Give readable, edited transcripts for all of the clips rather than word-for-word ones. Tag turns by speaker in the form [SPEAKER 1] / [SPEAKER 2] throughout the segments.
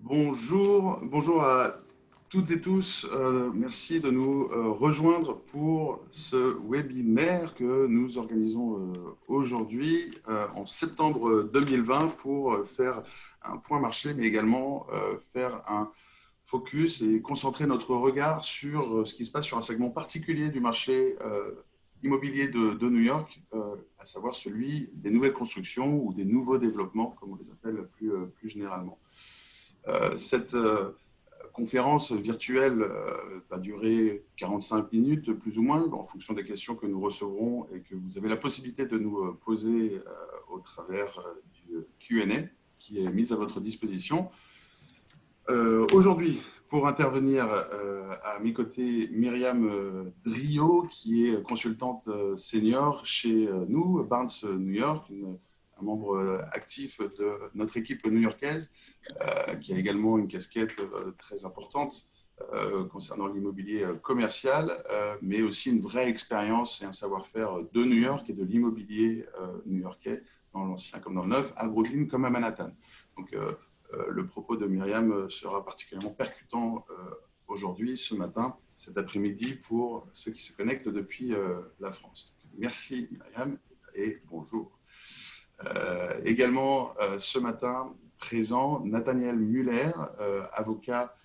[SPEAKER 1] Bonjour à toutes et tous. Merci de nous rejoindre pour ce webinaire que nous organisons aujourd'hui en septembre 2020 pour faire un point marché, mais également faire un focus et concentrer notre regard sur ce qui se passe sur un segment particulier du marché immobilier de New York, à savoir celui des nouvelles constructions ou des nouveaux développements, comme on les appelle plus généralement. Cette conférence virtuelle va durer 45 minutes, plus ou moins, en fonction des questions que nous recevrons et que vous avez la possibilité de nous poser au travers du Q&A qui est mis à votre disposition. Aujourd'hui, pour intervenir à mes côtés, Myriam Drio, qui est consultante senior chez nous, Barnes New York, un membre actif de notre équipe new-yorkaise, qui a également une casquette très importante concernant l'immobilier commercial, mais aussi une vraie expérience et un savoir-faire de New York et de l'immobilier new-yorkais, dans l'ancien comme dans le neuf, à Brooklyn comme à Manhattan. Donc, le propos de Myriam sera particulièrement percutant aujourd'hui, ce matin, cet après-midi, pour ceux qui se connectent depuis la France. Donc, merci Myriam et bonjour. Également, ce matin, présent, Nathaniel Muller, avocat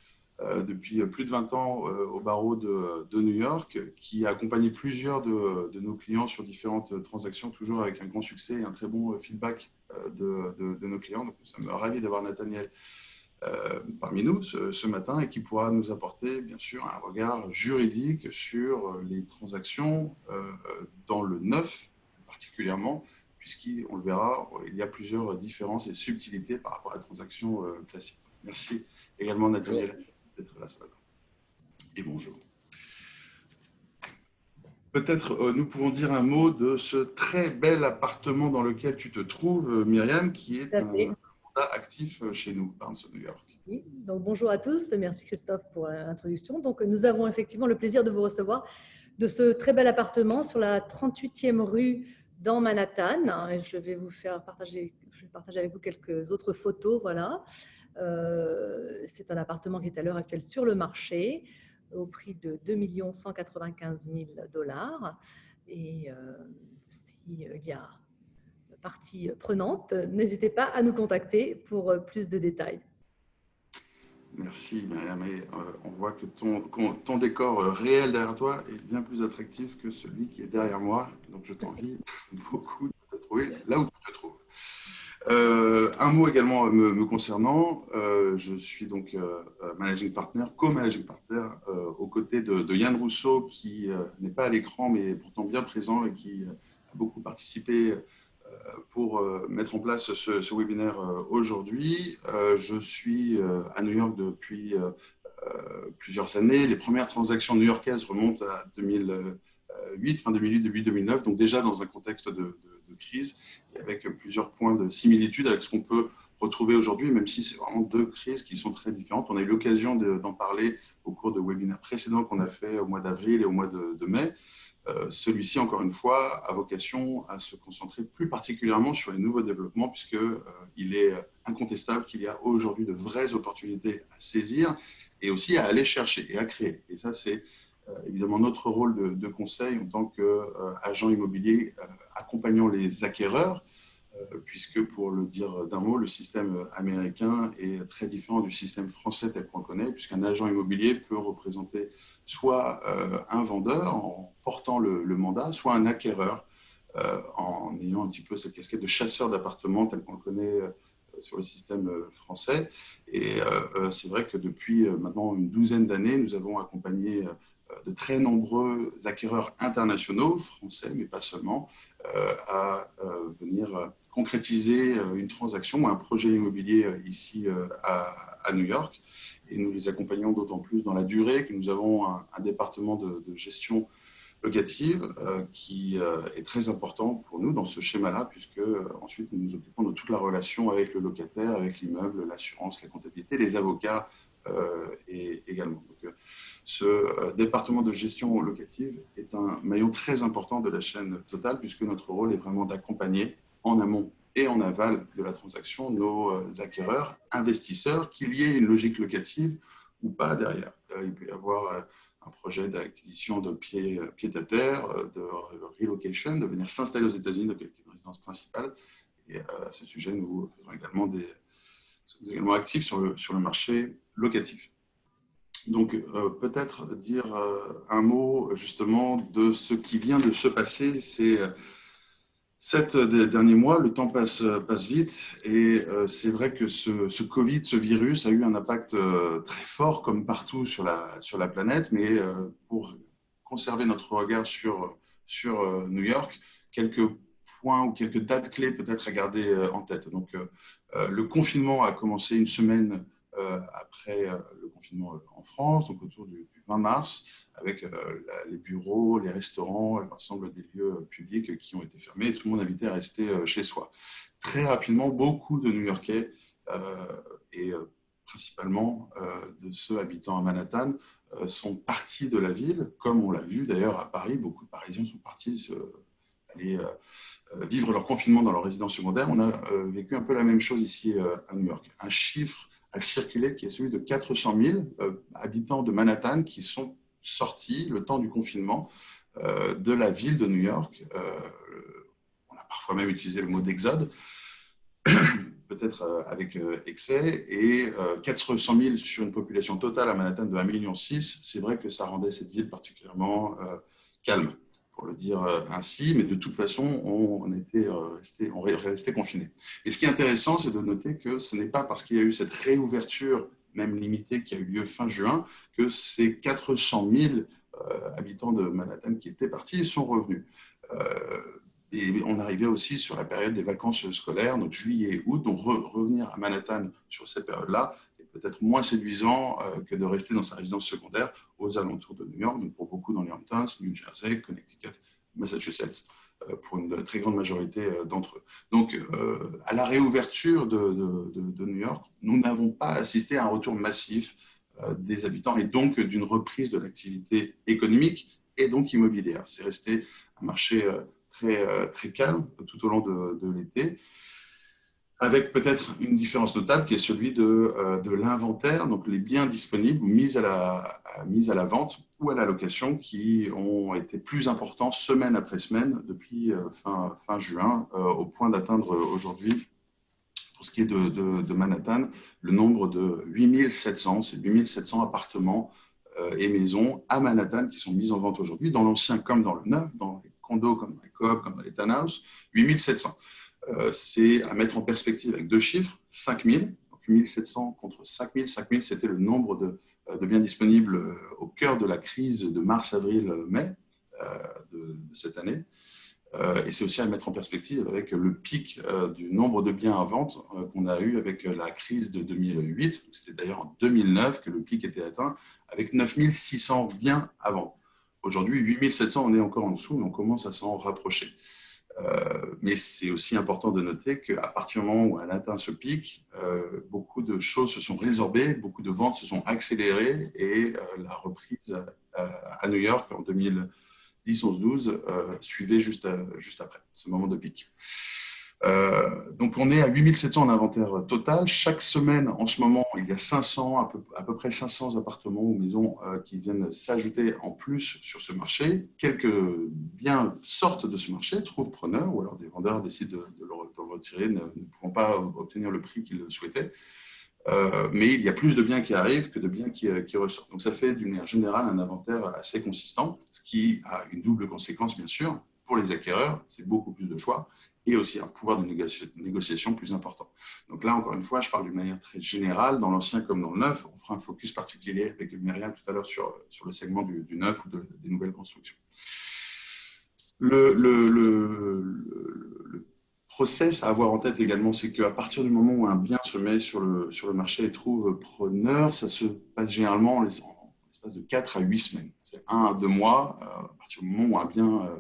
[SPEAKER 1] depuis plus de 20 ans au barreau de New York, qui a accompagné plusieurs de nos clients sur différentes transactions, toujours avec un grand succès et un très bon feedback de nos clients. Donc, nous sommes ravis d'avoir Nathaniel parmi nous ce matin et qui pourra nous apporter, bien sûr, un regard juridique sur les transactions dans le neuf, particulièrement, puisqu'on le verra, il y a plusieurs différences et subtilités par rapport à la transaction classique. Merci également, Nathaniel, d'être là ce matin. Et bonjour. Peut-être nous pouvons dire un mot de ce très bel appartement dans lequel tu te trouves, Myriam, qui est un mandat actif chez nous, Barnes New York.
[SPEAKER 2] Oui, donc bonjour à tous, merci Christophe pour l'introduction. Donc nous avons effectivement le plaisir de vous recevoir de ce très bel appartement sur la 38e rue dans Manhattan. Et je vais vous faire partager, avec vous quelques autres photos. Voilà. C'est un appartement qui est à l'heure actuelle sur le marché au prix de 2 195 000 $. Et s'il y a partie prenante, n'hésitez pas à nous contacter pour plus de détails.
[SPEAKER 1] Merci Myriam. On voit que ton décor réel derrière toi est bien plus attractif que celui qui est derrière moi. Donc je t'envie beaucoup de te trouver là où tu te trouves. Un mot également me concernant, je suis donc managing partner, co-managing partner aux côtés de Yann Rousseau qui n'est pas à l'écran mais pourtant bien présent et qui a beaucoup participé pour mettre en place ce webinaire aujourd'hui. Je suis à New York depuis plusieurs années. Les premières transactions new-yorkaises remontent à 2008, fin 2008, début 2009, donc déjà dans un contexte de crise, et avec plusieurs points de similitude avec ce qu'on peut retrouver aujourd'hui, même si c'est vraiment deux crises qui sont très différentes. On a eu l'occasion d'en parler au cours de webinaires précédents qu'on a fait au mois d'avril et au mois de mai. Celui-ci, encore une fois, a vocation à se concentrer plus particulièrement sur les nouveaux développements, puisqu'il est incontestable qu'il y a aujourd'hui de vraies opportunités à saisir et aussi à aller chercher et à créer. Et ça, c'est évidemment notre rôle de conseil en tant qu'agent immobilier accompagnant les acquéreurs, puisque, pour le dire d'un mot, le système américain est très différent du système français tel qu'on le connaît, puisqu'un agent immobilier peut représenter soit un vendeur en portant le mandat, soit un acquéreur en ayant un petit peu cette casquette de chasseur d'appartements tel qu'on le connaît sur le système français. Et c'est vrai que depuis maintenant une douzaine d'années, nous avons accompagné de très nombreux acquéreurs internationaux, français, mais pas seulement, à venir concrétiser une transaction ou un projet immobilier ici à New York. Et nous les accompagnons d'autant plus dans la durée que nous avons un département de gestion locative qui est très important pour nous dans ce schéma-là, puisque ensuite nous nous occupons de toute la relation avec le locataire, avec l'immeuble, l'assurance, la comptabilité, les avocats et également. Donc, ce département de gestion locative est un maillon très important de la chaîne Total, puisque notre rôle est vraiment d'accompagner en amont et en aval de la transaction nos acquéreurs, investisseurs, qu'il y ait une logique locative ou pas derrière. Il peut y avoir un projet d'acquisition de pied-à-terre, de relocation, de venir s'installer aux États-Unis, de quelqu'un de résidence principale. Et à ce sujet, nous faisons également sommes également actifs sur le marché locatif. Donc, peut-être dire un mot justement de ce qui vient de se passer ces derniers mois. Le temps passe vite et c'est vrai que ce Covid, ce virus a eu un impact très fort comme partout sur la planète, mais pour conserver notre regard sur New York, quelques points ou quelques dates clés peut-être à garder en tête. Donc, le confinement a commencé une semaine après le confinement en France, donc autour du 20 mars, avec les bureaux, les restaurants, l'ensemble des lieux publics qui ont été fermés, et tout le monde invité à rester chez soi. Très rapidement, beaucoup de New-Yorkais, et principalement de ceux habitant à Manhattan, sont partis de la ville, comme on l'a vu d'ailleurs à Paris. Beaucoup de Parisiens sont partis aller vivre leur confinement dans leur résidence secondaire. On a vécu un peu la même chose ici à New York. Un chiffre a circulé qui est celui de 400 000 habitants de Manhattan qui sont sortis le temps du confinement de la ville de New York. On a parfois même utilisé le mot d'exode, peut-être avec excès, et 400 000 sur une population totale à Manhattan de 1,6 million. C'est vrai que ça rendait cette ville particulièrement calme, pour le dire ainsi, mais de toute façon, on restait confinés. Et ce qui est intéressant, c'est de noter que ce n'est pas parce qu'il y a eu cette réouverture, même limitée, qui a eu lieu fin juin, que ces 400 000 habitants de Manhattan qui étaient partis sont revenus. Et on arrivait aussi sur la période des vacances scolaires, donc juillet et août, donc revenir à Manhattan sur cette période-là est peut-être moins séduisant que de rester dans sa résidence secondaire aux alentours de New York, donc pour beaucoup dans les Hamptons, New Jersey, Connecticut, Massachusetts, pour une très grande majorité d'entre eux. Donc, à la réouverture de New York, nous n'avons pas assisté à un retour massif des habitants et donc d'une reprise de l'activité économique et donc immobilière. C'est resté un marché très calme tout au long de l'été, avec peut-être une différence notable qui est celui de l'inventaire, donc les biens disponibles mis à la vente ou à la location qui ont été plus importants semaine après semaine depuis fin juin, au point d'atteindre aujourd'hui, pour ce qui est de Manhattan, le nombre de 8700, c'est 8700 appartements et maisons à Manhattan qui sont mis en vente aujourd'hui, dans l'ancien comme dans le neuf, dans les condos comme dans les coops, comme dans les townhouses, 8700. C'est à mettre en perspective avec deux chiffres, 5000, donc 8700 contre 5000. 5000, c'était le nombre de biens disponibles au cœur de la crise de mars, avril, mai de cette année. Et c'est aussi à mettre en perspective avec le pic du nombre de biens à vente qu'on a eu avec la crise de 2008. C'était d'ailleurs en 2009 que le pic était atteint, avec 9600 biens à vendre. Aujourd'hui, 8700, on est encore en dessous, mais on commence à s'en rapprocher. Mais c'est aussi important de noter qu'à partir du moment où elle atteint ce pic, beaucoup de choses se sont résorbées, beaucoup de ventes se sont accélérées et la reprise à New York en 2010, 11, 12 suivait juste après ce moment de pic. Donc on est à 8700 en inventaire total. Chaque semaine, en ce moment, il y a 500, à peu près 500 appartements ou maisons qui viennent s'ajouter en plus sur ce marché. Quelques biens sortent de ce marché, trouvent preneur, ou alors des vendeurs décident de le retirer, ne pouvant pas obtenir le prix qu'ils souhaitaient. Mais il y a plus de biens qui arrivent que de biens qui ressortent. Donc ça fait d'une manière générale un inventaire assez consistant, ce qui a une double conséquence, bien sûr. Pour les acquéreurs, c'est beaucoup plus de choix et aussi un pouvoir de négociation plus important. Donc là, encore une fois, je parle d'une manière très générale, dans l'ancien comme dans le neuf. On fera un focus particulier avec Myriam tout à l'heure sur le segment du neuf ou des nouvelles constructions. Le process à avoir en tête également, c'est qu'à partir du moment où un bien se met sur le marché et trouve preneur, ça se passe généralement en l'espace de 4 à 8 semaines. C'est 1 à 2 mois à partir du moment où un bien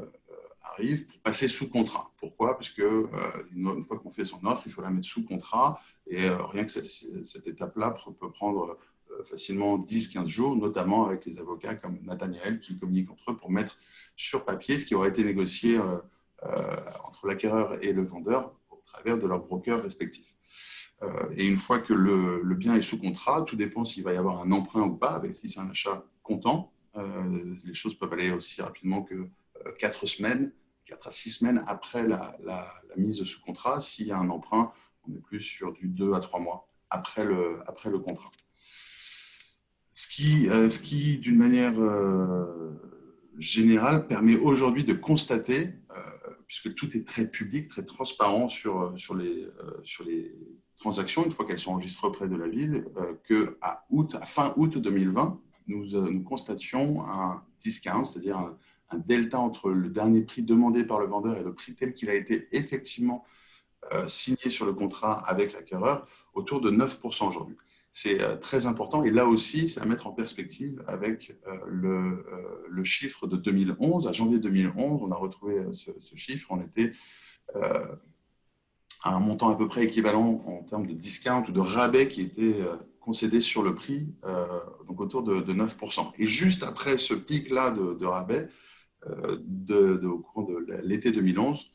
[SPEAKER 1] arrive pour passer sous contrat. Pourquoi ? Parce que une fois qu'on fait son offre, il faut la mettre sous contrat et rien que cette étape-là peut prendre facilement 10-15 jours, notamment avec les avocats comme Nathaniel qui communiquent entre eux pour mettre sur papier ce qui aurait été négocié entre l'acquéreur et le vendeur travers de leurs brokers respectifs. Et une fois que le bien est sous contrat, tout dépend s'il va y avoir un emprunt ou pas, avec si c'est un achat comptant. Les choses peuvent aller aussi rapidement que 4 semaines, 4 à 6 semaines après la mise sous contrat. S'il y a un emprunt, on est plus sur du 2 à 3 mois après le contrat. Ce qui d'une manière générale, permet aujourd'hui de constater, puisque tout est très public, très transparent sur les transactions, une fois qu'elles sont enregistrées auprès de la ville, qu'à fin août 2020, nous constations un discount, c'est-à-dire un delta entre le dernier prix demandé par le vendeur et le prix tel qu'il a été effectivement signé sur le contrat avec l'acquéreur, autour de 9% aujourd'hui. C'est très important et là aussi, c'est à mettre en perspective avec le chiffre de 2011. À janvier 2011, on a retrouvé ce chiffre. On était à un montant à peu près équivalent en termes de discount ou de rabais qui était concédé sur le prix, donc autour de 9%. Et juste après ce pic-là de rabais, au cours de l'été 2011,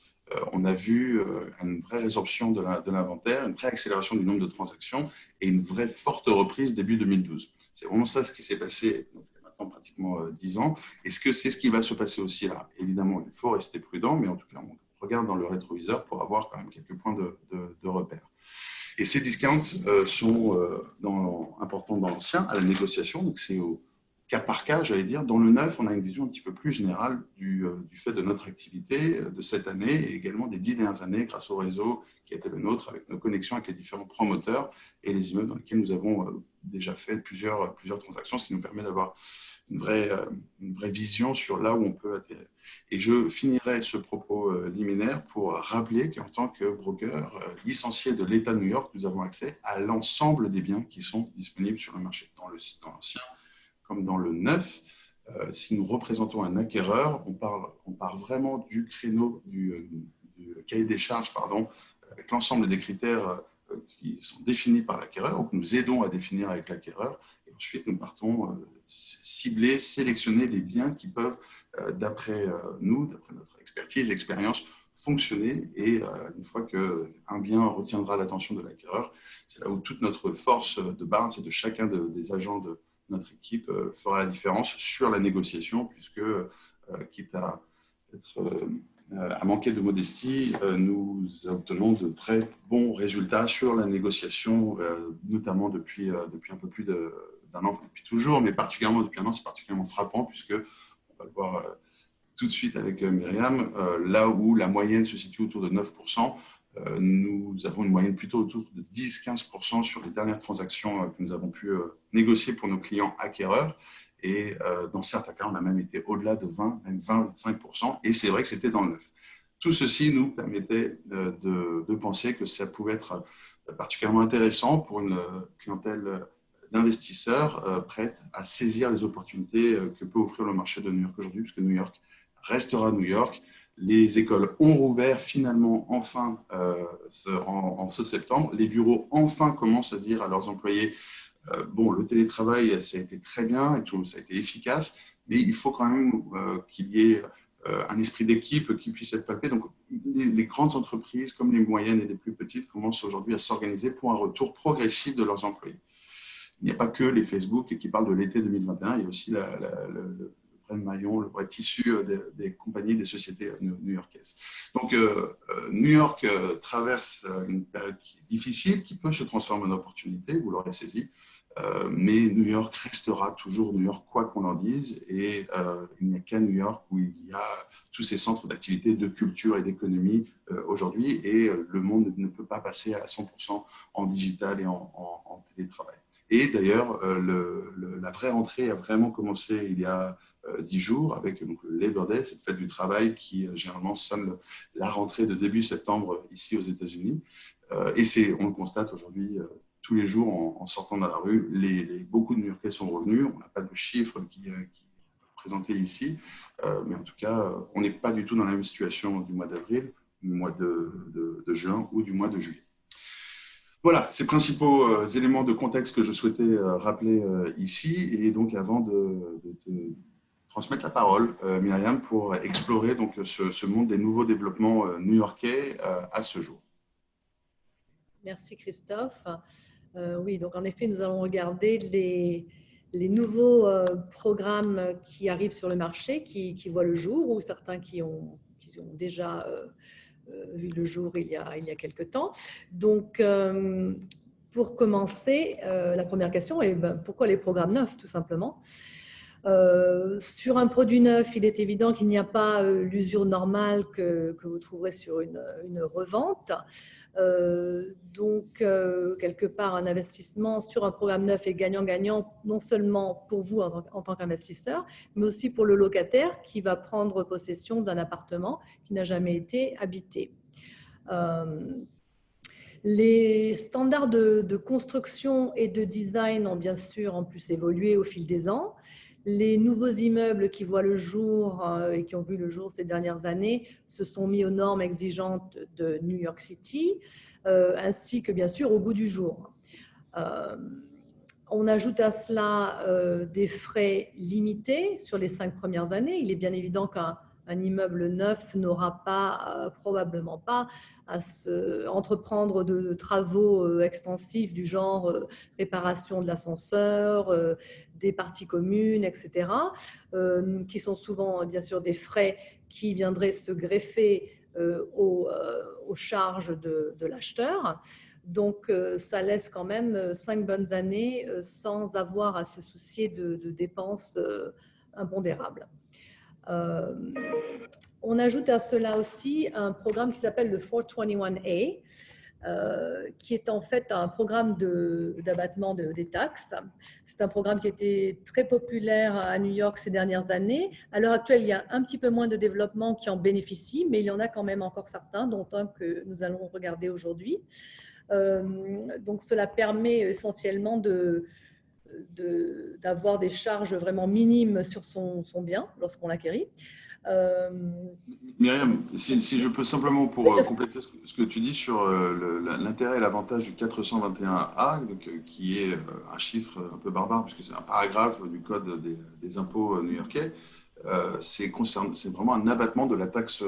[SPEAKER 1] on a vu une vraie résorption de l'inventaire, une vraie accélération du nombre de transactions et une vraie forte reprise début 2012. C'est vraiment ça ce qui s'est passé donc, il y a maintenant pratiquement 10 ans. Est-ce que c'est ce qui va se passer aussi là? Évidemment, il faut rester prudent, mais en tout cas, on regarde dans le rétroviseur pour avoir quand même quelques points de repère. Et ces discounts sont importants dans l'ancien, à la négociation, donc c'est au cas par cas, j'allais dire. Dans le neuf, on a une vision un petit peu plus générale du fait de notre activité de cette année et également des 10 dernières années grâce au réseau qui a été le nôtre avec nos connexions avec les différents promoteurs et les immeubles dans lesquels nous avons déjà fait plusieurs transactions, ce qui nous permet d'avoir une vraie vision sur là où on peut atterrir. Et je finirai ce propos liminaire pour rappeler qu'en tant que broker licencié de l'État de New York, nous avons accès à l'ensemble des biens qui sont disponibles sur le marché, dans l'ancien comme dans le neuf. Si nous représentons un acquéreur, on part vraiment du créneau du cahier des charges, avec l'ensemble des critères qui sont définis par l'acquéreur, ou que nous aidons à définir avec l'acquéreur. Et ensuite, nous partons cibler, sélectionner les biens qui peuvent, d'après nous, d'après notre expertise, expérience, fonctionner. Et une fois qu'un bien retiendra l'attention de l'acquéreur, c'est là où toute notre force de base et de chacun des agents de notre équipe fera la différence sur la négociation, puisque, quitte à manquer de modestie, nous obtenons de vrais bons résultats sur la négociation, notamment depuis un peu plus d'un an, depuis toujours, mais particulièrement depuis un an, c'est particulièrement frappant, puisque on va le voir tout de suite avec Myriam, là où la moyenne se situe autour de 9%, nous avons une moyenne plutôt autour de 10-15% sur les dernières transactions que nous avons pu négocier pour nos clients acquéreurs. Et dans certains cas, on a même été au-delà de 20, même 20-25%. Et c'est vrai que c'était dans le neuf. Tout ceci nous permettait de penser que ça pouvait être particulièrement intéressant pour une clientèle d'investisseurs prête à saisir les opportunités que peut offrir le marché de New York aujourd'hui, puisque New York restera New York. Les écoles ont rouvert finalement enfin en ce septembre. Les bureaux enfin commencent à dire à leurs employés bon, le télétravail, ça a été très bien et tout, ça a été efficace, mais il faut quand même qu'il y ait un esprit d'équipe qui puisse être palpé. Donc, les grandes entreprises, comme les moyennes et les plus petites, commencent aujourd'hui à s'organiser pour un retour progressif de leurs employés. Il n'y a pas que les Facebook qui parlent de l'été 2021, il y a aussi le vrai maillon, le vrai tissu des compagnies, des sociétés new-yorkaises. Donc, New York traverse une période qui est difficile, qui peut se transformer en opportunité, vous l'aurez saisi, mais New York restera toujours New York, quoi qu'on en dise, et il n'y a qu'à New York où il y a tous ces centres d'activité, de culture et d'économie aujourd'hui, et le monde ne peut pas passer à 100% en digital et en télétravail. Et d'ailleurs, la vraie rentrée a vraiment commencé il y a 10 jours avec donc, le Labor Day, cette fête du travail qui généralement sonne la rentrée de début septembre ici aux États-Unis. Et on le constate aujourd'hui tous les jours en sortant dans la rue. Beaucoup de New-Yorkais sont revenus. On n'a pas de chiffres qui présentés ici, mais en tout cas, on n'est pas du tout dans la même situation du mois d'avril, du mois de juin ou du mois de juillet. Voilà, ces principaux éléments de contexte que je souhaitais rappeler ici. Et donc, avant de te transmettre la parole, Myriam, pour explorer donc, ce monde des nouveaux développements new-yorkais à ce jour.
[SPEAKER 2] Merci Christophe. Oui, donc en effet, nous allons regarder les nouveaux programmes qui arrivent sur le marché, qui voient le jour, ou certains qui ont déjà vu le jour il y a quelque temps. Donc, pour commencer, la première question est pourquoi les programmes neufs, tout simplement. Sur un produit neuf, il est évident qu'il n'y a pas l'usure normale que vous trouverez sur une revente. Donc, quelque part, un investissement sur un programme neuf est gagnant-gagnant, non seulement pour vous en tant qu'investisseur, mais aussi pour le locataire qui va prendre possession d'un appartement qui n'a jamais été habité. Les standards de construction et de design ont bien sûr en plus évolué au fil des ans. Les nouveaux immeubles qui voient le jour et qui ont vu le jour ces dernières années se sont mis aux normes exigeantes de New York City, ainsi que bien sûr au goût du jour. On ajoute à cela des frais limités sur les 5 premières années. Il est bien évident qu'un immeuble neuf n'aura pas, probablement pas, à entreprendre de travaux extensifs du genre réparation de l'ascenseur, des parties communes, etc., qui sont souvent bien sûr des frais qui viendraient se greffer aux charges de l'acheteur. Donc, ça laisse quand même 5 bonnes années sans avoir à se soucier de dépenses impondérables. On ajoute à cela aussi un programme qui s'appelle le 421A, qui est en fait un programme d'abattement des taxes. C'est un programme qui était très populaire à New York ces dernières années. À l'heure actuelle, il y a un petit peu moins de développements qui en bénéficient, mais il y en a quand même encore certains, dont un que nous allons regarder aujourd'hui. Donc, cela permet essentiellement d'avoir des charges vraiment minimes sur son bien lorsqu'on l'acquérit.
[SPEAKER 1] Myriam, si je peux simplement pour compléter ce que tu dis sur l'intérêt et l'avantage du 421A, donc, qui est un chiffre un peu barbare, puisque c'est un paragraphe du code des impôts new-yorkais, c'est vraiment un abattement de la taxe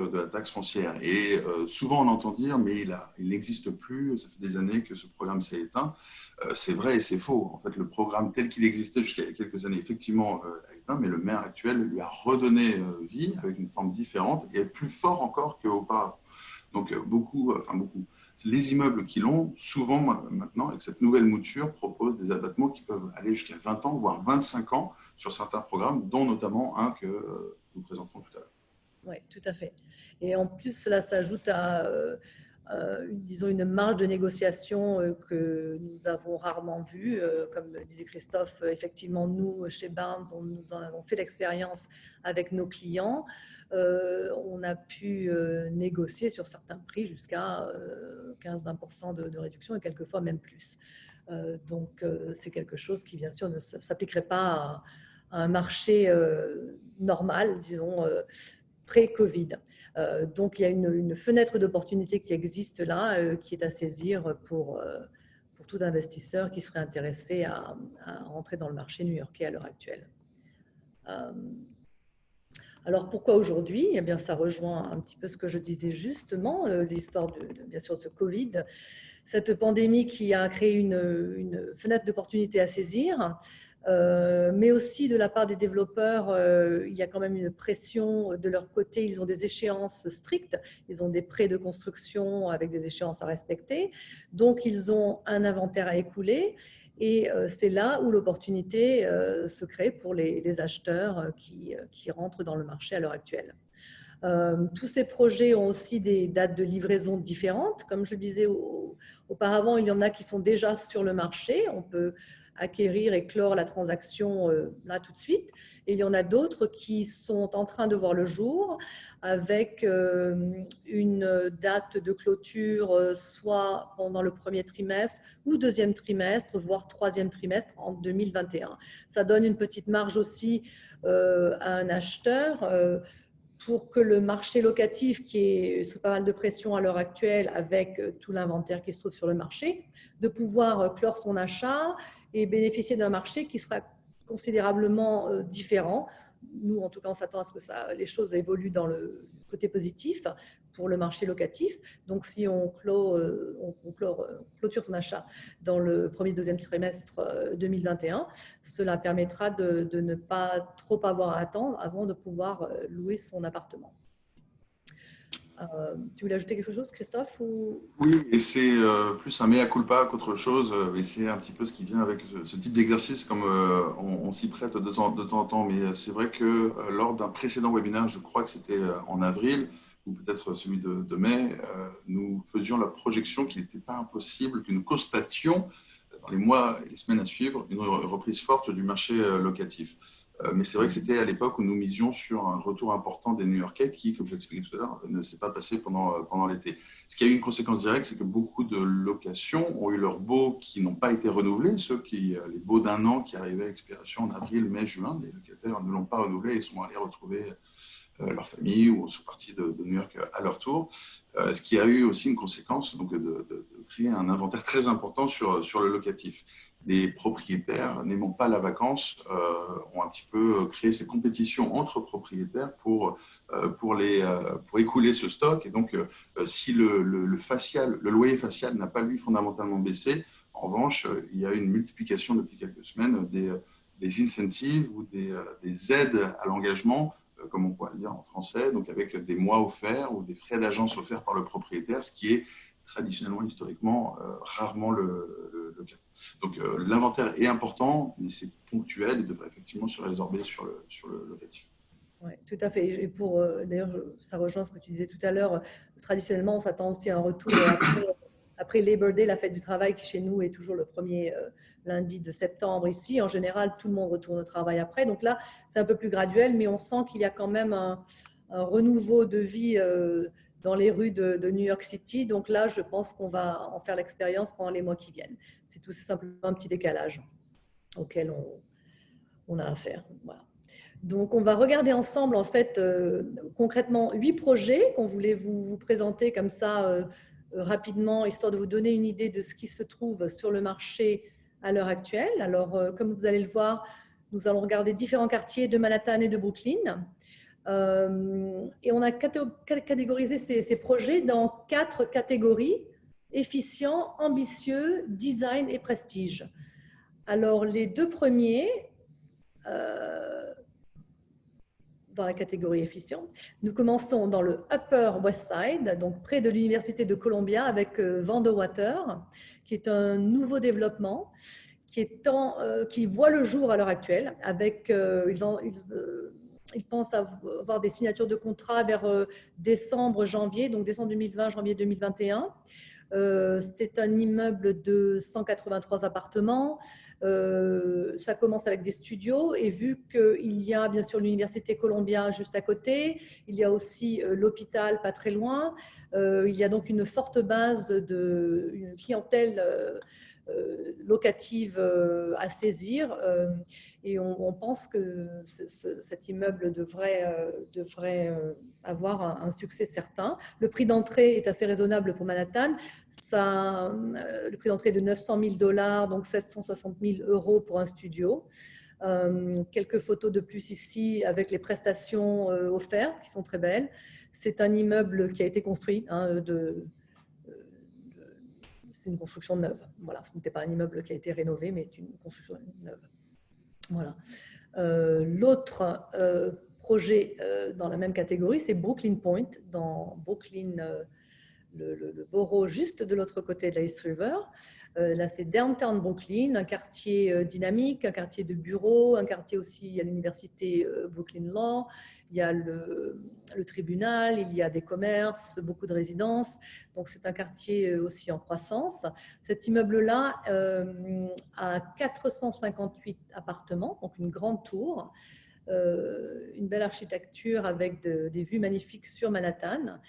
[SPEAKER 1] foncière. Et souvent on entend dire, mais il n'existe plus, ça fait des années que ce programme s'est éteint. C'est vrai et c'est faux. En fait, le programme tel qu'il existait jusqu'à il y a quelques années, effectivement, a éteint, mais le maire actuel lui a redonné vie avec une forme différente et plus fort encore qu'auparavant. Donc, les immeubles qui l'ont, souvent maintenant, avec cette nouvelle mouture, proposent des abattements qui peuvent aller jusqu'à 20 ans, voire 25 ans sur certains programmes, dont notamment un que nous présenterons tout à l'heure.
[SPEAKER 2] Oui, tout à fait. Et en plus, cela s'ajoute à, disons, une marge de négociation que nous avons rarement vue. Comme disait Christophe, effectivement, nous, chez Barnes, nous en avons fait l'expérience avec nos clients. On a pu négocier sur certains prix jusqu'à 15-20% de réduction et quelquefois même plus. Donc, c'est quelque chose qui, bien sûr, ne s'appliquerait pas à un marché normal, disons, pré-Covid. Donc, il y a une fenêtre d'opportunité qui existe là, qui est à saisir pour tout investisseur qui serait intéressé à rentrer dans le marché new-yorkais à l'heure actuelle. Alors, pourquoi aujourd'hui? Eh bien, ça rejoint un petit peu ce que je disais justement, l'histoire bien sûr de ce Covid, cette pandémie qui a créé une fenêtre d'opportunité à saisir. Mais aussi de la part des développeurs, il y a quand même une pression de leur côté. Ils ont des échéances strictes, ils ont des prêts de construction avec des échéances à respecter. Donc, ils ont un inventaire à écouler. Et c'est là où l'opportunité se crée pour les acheteurs qui rentrent dans le marché à l'heure actuelle. Tous ces projets ont aussi des dates de livraison différentes. Comme je disais auparavant, il y en a qui sont déjà sur le marché. On peut acquérir et clore la transaction là tout de suite. Et il y en a d'autres qui sont en train de voir le jour avec une date de clôture soit pendant le premier trimestre ou deuxième trimestre, voire troisième trimestre en 2021. Ça donne une petite marge aussi à un acheteur pour que le marché locatif, qui est sous pas mal de pression à l'heure actuelle avec tout l'inventaire qui se trouve sur le marché, de pouvoir clore son achat et bénéficier d'un marché qui sera considérablement différent nous, en tout cas, on s'attend à ce que les choses évoluent dans le côté positif pour le marché locatif. Donc, si on clôture son achat dans le premier, deuxième trimestre 2021, cela permettra de ne pas trop avoir à attendre avant de pouvoir louer son appartement. Tu voulais ajouter quelque chose, Christophe, ou...
[SPEAKER 1] Oui, et c'est plus un mea culpa qu'autre chose, et c'est un petit peu ce qui vient avec ce type d'exercice, comme on s'y prête de temps en temps. Mais c'est vrai que lors d'un précédent webinaire, je crois que c'était en avril, ou peut-être celui de mai, nous faisions la projection qu'il n'était pas impossible que nous constations dans les mois et les semaines à suivre une reprise forte du marché locatif. Mais c'est vrai que c'était à l'époque où nous misions sur un retour important des New-Yorkais qui, comme je l'expliquais tout à l'heure, ne s'est pas passé pendant l'été. Ce qui a eu une conséquence directe, c'est que beaucoup de locations ont eu leurs baux qui n'ont pas été renouvelés. Les baux d'1 an qui arrivaient à expiration en avril, mai, juin, les locataires ne l'ont pas renouvelé et sont allés retrouver leur famille ou sont partis de New York à leur tour. Ce qui a eu aussi une conséquence donc, de créer un inventaire très important sur le locatif. Les propriétaires n'aimant pas la vacance ont un petit peu créé ces compétitions entre propriétaires pour écouler ce stock. Et donc, si le loyer facial n'a pas, lui, fondamentalement baissé, en revanche, il y a une multiplication depuis quelques semaines des incentives ou des aides à l'engagement, comme on pourrait le dire en français, donc avec des mois offerts ou des frais d'agence offerts par le propriétaire, ce qui est traditionnellement, historiquement, rarement le cas. Donc, l'inventaire est important, mais c'est ponctuel et devrait effectivement se résorber sur le locatif.
[SPEAKER 2] Oui, tout à fait. Et d'ailleurs, ça rejoint ce que tu disais tout à l'heure. Traditionnellement, on s'attend aussi à un retour après Labor Day, la fête du travail, qui chez nous est toujours le premier lundi de septembre ici. En général, tout le monde retourne au travail après. Donc là, c'est un peu plus graduel, mais on sent qu'il y a quand même un renouveau de vie dans les rues de New York City. Donc là, je pense qu'on va en faire l'expérience pendant les mois qui viennent. C'est tout simplement un petit décalage auquel on a affaire. Voilà. Donc, on va regarder ensemble, en fait, concrètement, 8 projets qu'on voulait vous présenter comme ça rapidement, histoire de vous donner une idée de ce qui se trouve sur le marché à l'heure actuelle. Alors, comme vous allez le voir, nous allons regarder différents quartiers de Manhattan et de Brooklyn. Et on a catégorisé ces projets dans 4 catégories: efficient, ambitieux, design et prestige. Alors, les 2 premiers, dans la catégorie efficient, nous commençons dans le Upper West Side, donc près de l'Université de Columbia, avec Vandewater, qui est un nouveau développement qui voit le jour à l'heure actuelle. Ils pensent avoir des signatures de contrat vers décembre, janvier, donc décembre 2020, janvier 2021. C'est un immeuble de 183 appartements. Ça commence avec des studios, et vu qu'il y a bien sûr l'Université Columbia juste à côté, il y a aussi l'hôpital pas très loin, il y a donc une forte base une clientèle locative à saisir, et on pense que cet immeuble devrait avoir un succès certain. Le prix d'entrée est assez raisonnable pour Manhattan. Le prix d'entrée est de $900 000, donc 760 000 € pour un studio. Quelques photos de plus ici avec les prestations offertes qui sont très belles. C'est un immeuble qui a été construit, c'est une construction neuve. Voilà, ce n'était pas un immeuble qui a été rénové, mais une construction neuve. Voilà. L'autre projet dans la même catégorie, c'est Brooklyn Point, dans Brooklyn, le borough juste de l'autre côté de la East River. Là, c'est Downtown Brooklyn, un quartier dynamique, un quartier de bureaux, un quartier aussi à l'université Brooklyn Law. Il y a le tribunal, il y a des commerces, beaucoup de résidences. Donc, c'est un quartier aussi en croissance. Cet immeuble-là a 458 appartements, donc une grande tour, une belle architecture avec des vues magnifiques sur Manhattan.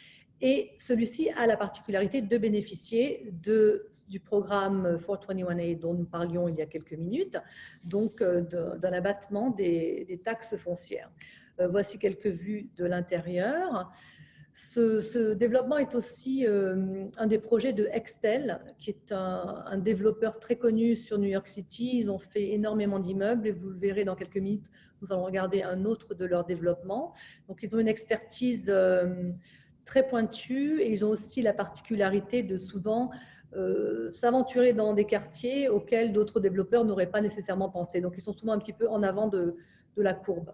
[SPEAKER 2] Et celui-ci a la particularité de bénéficier du programme 421A dont nous parlions il y a quelques minutes, donc d'un abattement des taxes foncières. Voici quelques vues de l'intérieur. Ce développement est aussi un des projets de Extel, qui est un développeur très connu sur New York City. Ils ont fait énormément d'immeubles et vous le verrez dans quelques minutes, nous allons regarder un autre de leur développement. Donc, ils ont une expertise très pointue et ils ont aussi la particularité de souvent s'aventurer dans des quartiers auxquels d'autres développeurs n'auraient pas nécessairement pensé. Donc, ils sont souvent un petit peu en avant de la courbe.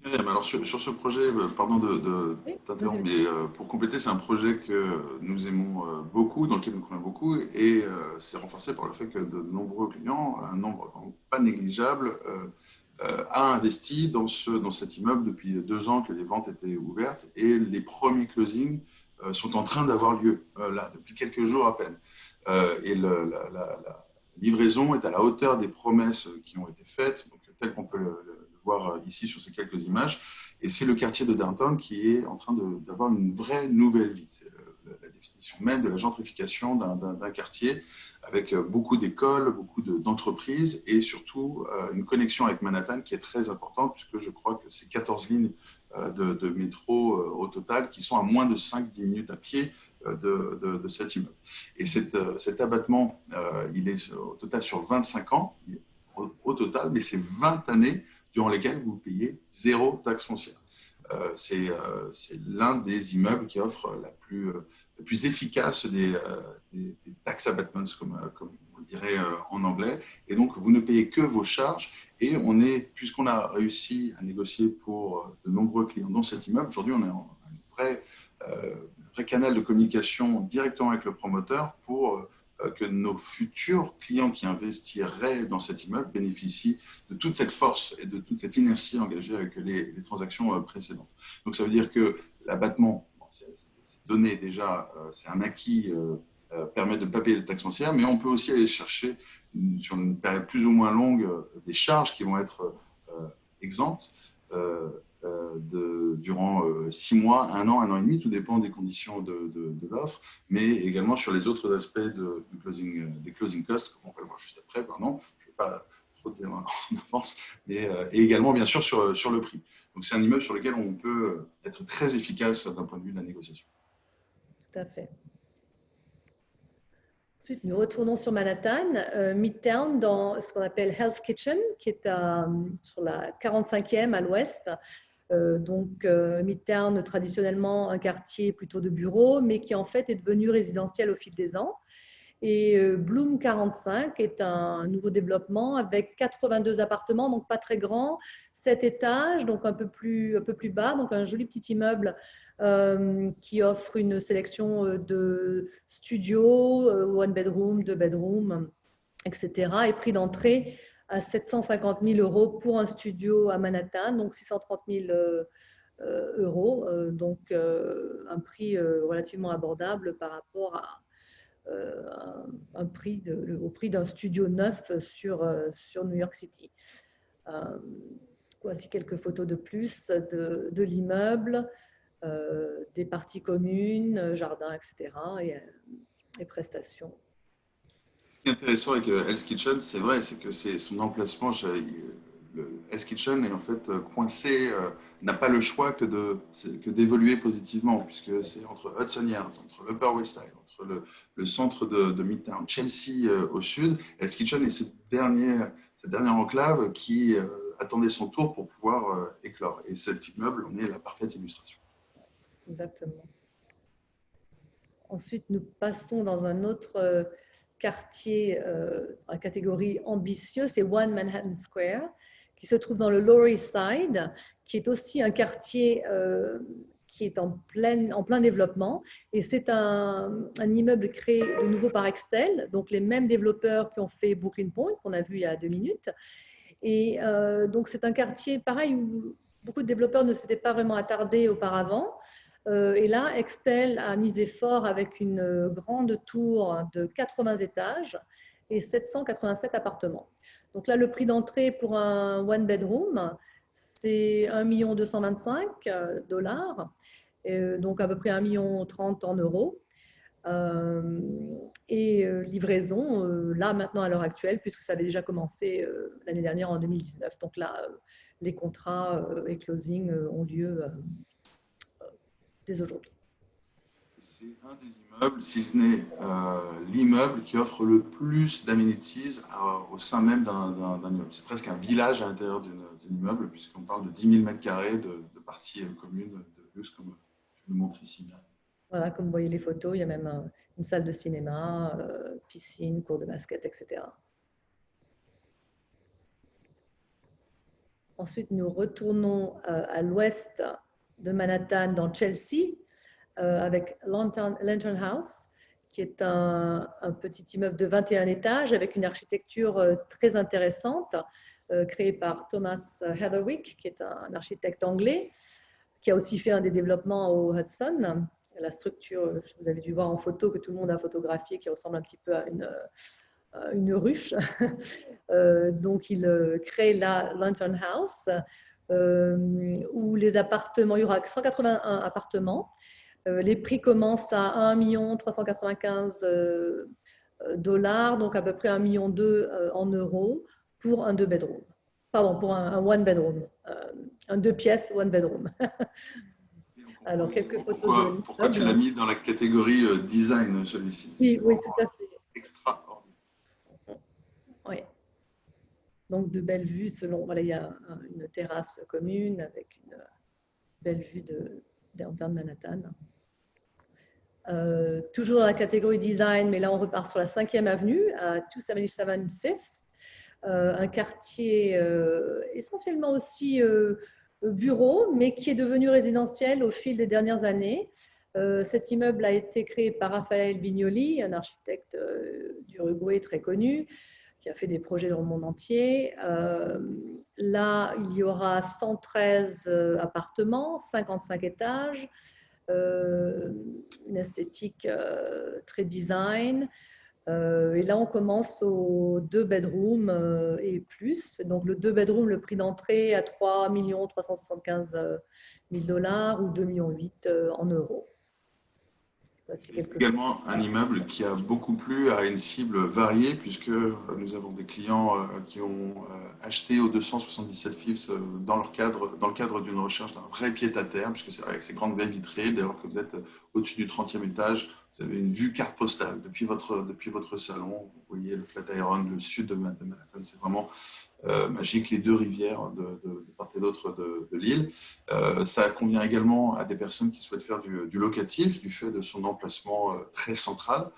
[SPEAKER 1] Alors sur ce projet, pardon de
[SPEAKER 2] Oui,
[SPEAKER 1] t'interrompre, mais pour compléter, c'est un projet que nous aimons beaucoup, dans lequel nous croyons beaucoup, et c'est renforcé par le fait que de nombreux clients, un nombre pas négligeable, a investi dans cet immeuble depuis 2 ans que les ventes étaient ouvertes, et les premiers closings sont en train d'avoir lieu, là, depuis quelques jours à peine. Et la livraison est à la hauteur des promesses qui ont été faites, donc, tel qu'on peut le voir ici sur ces quelques images. Et c'est le quartier de Downtown qui est en train d'avoir une vraie nouvelle vie. C'est la définition même de la gentrification d'un quartier avec beaucoup d'écoles, beaucoup d'entreprises et surtout une connexion avec Manhattan qui est très importante puisque je crois que c'est 14 lignes de métro au total qui sont à moins de 5-10 minutes à pied de cet immeuble. Et cet abattement, il est au total sur 25 ans, au total, mais c'est 20 années durant lesquelles vous payez 0 taxe foncière. C'est l'un des immeubles qui offre la plus efficace des tax abatements, comme on le dirait en anglais. Et donc, vous ne payez que vos charges. Et puisqu'on a réussi à négocier pour de nombreux clients dans cet immeuble, aujourd'hui, on est en vrai canal de communication directement avec le promoteur pour que nos futurs clients qui investiraient dans cet immeuble bénéficient de toute cette force et de toute cette inertie engagée avec les transactions précédentes. Donc ça veut dire que l'abattement, c'est donné déjà, c'est un acquis, permet de ne pas payer de taxes foncières, mais on peut aussi aller chercher sur une période plus ou moins longue des charges qui vont être exemptes durant 6 mois, 1 an, 1 an et demi, tout dépend des conditions de l'offre, mais également sur les autres aspects des closing costs, comme on va le voir juste après, pardon, je ne vais pas trop dire en avance, et également bien sûr sur le prix. Donc c'est un immeuble sur lequel on peut être très efficace d'un point de vue de la négociation.
[SPEAKER 2] Tout à fait. Ensuite, nous retournons sur Manhattan, Midtown, dans ce qu'on appelle Hell's Kitchen, qui est sur la 45e à l'ouest. Midtown, traditionnellement un quartier plutôt de bureaux, mais qui en fait est devenu résidentiel au fil des ans. Et Bloom 45 est un nouveau développement avec 82 appartements, donc pas très grand, 7 étages, donc un peu plus bas, donc un joli petit immeuble qui offre une sélection de studios, one bedroom, 2 bedrooms, etc. Et prix d'entrée à 750 000 euros pour un studio à Manhattan, donc 630 000 euros, donc un prix relativement abordable par rapport à au prix d'un studio neuf sur New York City. Voici quelques photos de plus de l'immeuble, des parties communes, jardins, etc. et prestations.
[SPEAKER 1] Ce qui est intéressant avec Hell's Kitchen, c'est vrai, c'est que c'est son emplacement. Le Hell's Kitchen est en fait coincé, n'a pas le choix que d'évoluer positivement, puisque c'est entre Hudson Yards, entre l'Upper West Side, entre le centre de Midtown, Chelsea au sud. Hell's Kitchen est cette dernière enclave qui attendait son tour pour pouvoir éclore. Et cet immeuble en est la parfaite illustration.
[SPEAKER 2] Exactement. Ensuite, nous passons dans un autre quartier dans la catégorie ambitieux, c'est One Manhattan Square, qui se trouve dans le Lower East Side, qui est aussi un quartier qui est en plein développement. Et c'est un immeuble créé de nouveau par Extel, donc les mêmes développeurs qui ont fait Brooklyn Point, qu'on a vu il y a 2 minutes. Et donc, c'est un quartier, pareil, où beaucoup de développeurs ne s'étaient pas vraiment attardés auparavant. Et là, Extel a misé fort avec une grande tour de 80 étages et 787 appartements. Donc là, le prix d'entrée pour un one bedroom, c'est 1 225 000 $, donc à peu près 1 30 000 en euros. Et livraison, là maintenant à l'heure actuelle, puisque ça avait déjà commencé l'année dernière en 2019. Donc là, les contrats et closing ont lieu dès aujourd'hui.
[SPEAKER 1] C'est un des immeubles, si ce n'est l'immeuble qui offre le plus d'amenities au sein même d'un immeuble. C'est presque un village à l'intérieur d'un immeuble, puisqu'on parle de 10 000 mètres carrés de parties communes de luxe, comme je le montre ici.
[SPEAKER 2] Voilà, comme vous voyez les photos, il y a même une salle de cinéma, piscine, cours de basket, etc. Ensuite, nous retournons à l'ouest de Manhattan, dans Chelsea, avec Lantern House, qui est un petit immeuble de 21 étages avec une architecture très intéressante, créée par Thomas Heatherwick, qui est un architecte anglais, qui a aussi fait un des développements au Hudson. La structure, vous avez dû voir en photo, que tout le monde a photographié, qui ressemble un petit peu à une ruche. Donc, il crée la Lantern House, où les appartements, il y aura 181 appartements. Les prix commencent à 1 395 $, donc à peu près 1,2 million en euros pour un 2 bedroom. Pardon, pour un one bedroom, un 2 pièces one bedroom. Alors, quelques photos de
[SPEAKER 1] Pourquoi tu l'as mis dans la catégorie design, celui-ci?
[SPEAKER 2] Oui, oui, tout à fait.
[SPEAKER 1] Extraordinaire.
[SPEAKER 2] Oui. Donc, de belles vues selon. Voilà, il y a une terrasse commune avec une belle vue de downtown Manhattan. Toujours dans la catégorie design, mais là on repart sur la 5e avenue, à 277 Fifth, un quartier essentiellement aussi bureau, mais qui est devenu résidentiel au fil des dernières années. Cet immeuble a été créé par Raphaël Vignoli, un architecte d'Uruguay très connu, qui a fait des projets dans le monde entier. Là, il y aura 113 appartements, 55 étages, une esthétique très design. Et là, on commence au 2 bedrooms et plus. Donc, le 2 bedrooms, le prix d'entrée à 3 375 000 $ ou 2,8 millions en euros.
[SPEAKER 1] C'est également un immeuble qui a beaucoup plu à une cible variée, puisque nous avons des clients qui ont acheté au 277 Fifth dans le cadre d'une recherche d'un vrai pied-à-terre, puisque c'est avec ces grandes baies vitrées, dès lors que vous êtes au-dessus du 30e étage, vous avez une vue carte postale depuis votre salon. Vous voyez le Flatiron, le sud de Manhattan, c'est vraiment magique, les deux rivières de part et d'autre de l'île. Ça convient également à des personnes qui souhaitent faire du locatif, du fait de son emplacement très central,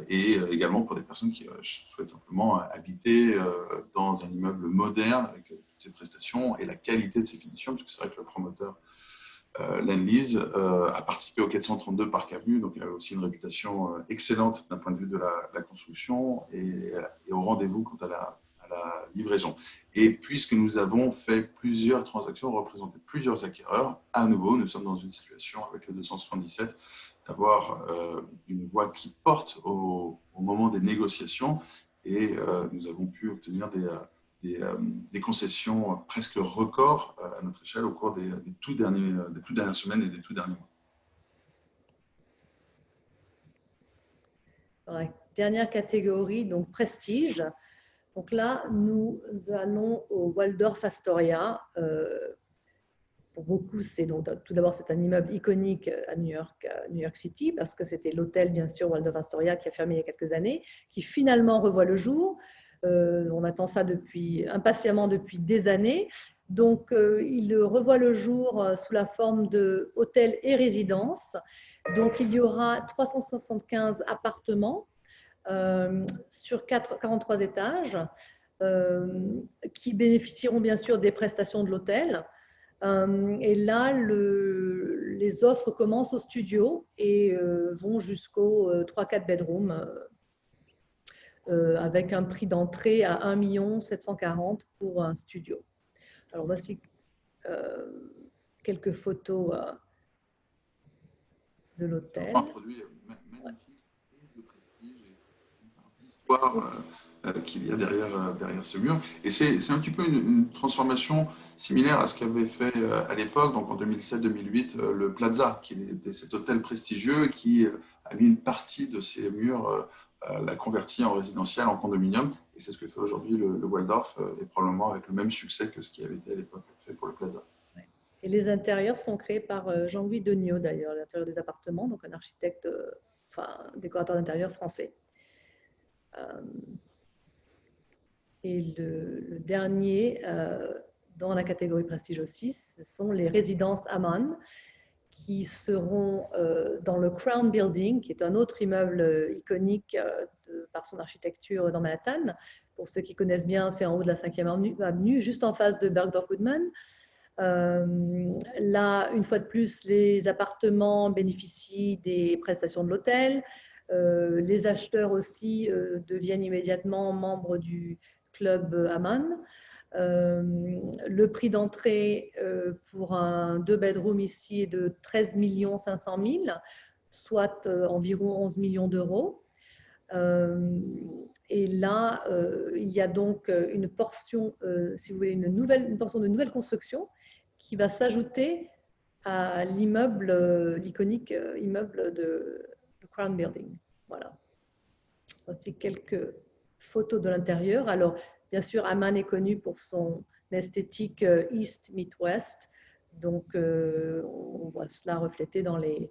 [SPEAKER 1] et également pour des personnes qui souhaitent simplement habiter dans un immeuble moderne avec toutes ses prestations et la qualité de ses finitions, parce que c'est vrai que le promoteur Lendlease a participé au 432 Park Avenue, donc il a aussi une réputation excellente d'un point de vue de la construction et au rendez-vous quant à la livraison. Et puisque nous avons fait plusieurs transactions, représenté plusieurs acquéreurs, à nouveau, nous sommes dans une situation avec le 277 d'avoir une voix qui porte au moment des négociations, et nous avons pu obtenir des concessions presque records à notre échelle au cours des toutes dernières semaines et des tout derniers mois.
[SPEAKER 2] Dans la dernière catégorie, donc prestige. Donc là, nous allons au Waldorf Astoria. Pour beaucoup, tout d'abord, c'est un immeuble iconique à New York City, parce que c'était l'hôtel, bien sûr, Waldorf Astoria, qui a fermé il y a quelques années, qui finalement revoit le jour. On attend ça impatiemment depuis des années. Donc, il revoit le jour sous la forme de hôtel et résidence. Donc, il y aura 375 appartements sur 43 étages qui bénéficieront bien sûr des prestations de l'hôtel. Et là, les offres commencent au studio et vont jusqu'aux 3-4 bedrooms avec un prix d'entrée à 1 740 000 pour un studio. Alors voici quelques photos de l'hôtel.
[SPEAKER 1] C'est un produit magnifique, de prestige et d'histoire qu'il y a derrière ce mur. Et c'est un petit peu une transformation similaire à ce qu'avait fait à l'époque, donc en 2007-2008, le Plaza, qui était cet hôtel prestigieux qui a mis une partie de ses murs, l'a converti en résidentiel, en condominium. Et c'est ce que fait aujourd'hui le Waldorf, et probablement avec le même succès que ce qui avait été à l'époque fait pour le Plaza.
[SPEAKER 2] Et les intérieurs sont créés par Jean-Louis Degnaud, d'ailleurs, l'intérieur des appartements, donc un architecte, enfin, décorateur d'intérieur français. Et le dernier, dans la catégorie prestige aussi, ce sont les résidences Aman, qui seront dans le Crown Building, qui est un autre immeuble iconique par son architecture dans Manhattan. Pour ceux qui connaissent bien, c'est en haut de la 5e avenue, juste en face de Bergdorf Goodman. Là, une fois de plus, les appartements bénéficient des prestations de l'hôtel. Les acheteurs aussi deviennent immédiatement membres du club Aman. Le prix d'entrée pour un 2-bedroom ici est de 13 500 000, soit environ 11 millions d'euros. Et là, il y a donc une portion, si vous voulez, une portion de nouvelle construction qui va s'ajouter à l'immeuble, l'iconique immeuble de Crown Building. Voilà. Voici quelques photos de l'intérieur. Alors, bien sûr, Aman est connu pour son esthétique East meet West. Donc, on voit cela reflété dans les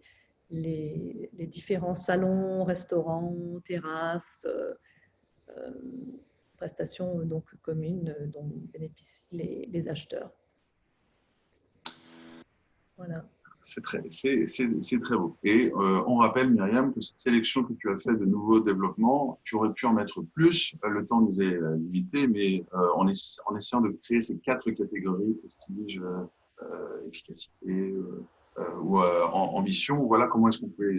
[SPEAKER 2] différents salons, restaurants, terrasses, prestations donc communes dont bénéficient les acheteurs. Voilà.
[SPEAKER 1] C'est très beau. Et on rappelle, Myriam, que cette sélection que tu as faite de nouveaux développements, tu aurais pu en mettre plus. Le temps nous est limité, mais en essayant de créer ces 4 catégories, prestige, efficacité ou ambition, voilà comment est-ce qu'on peut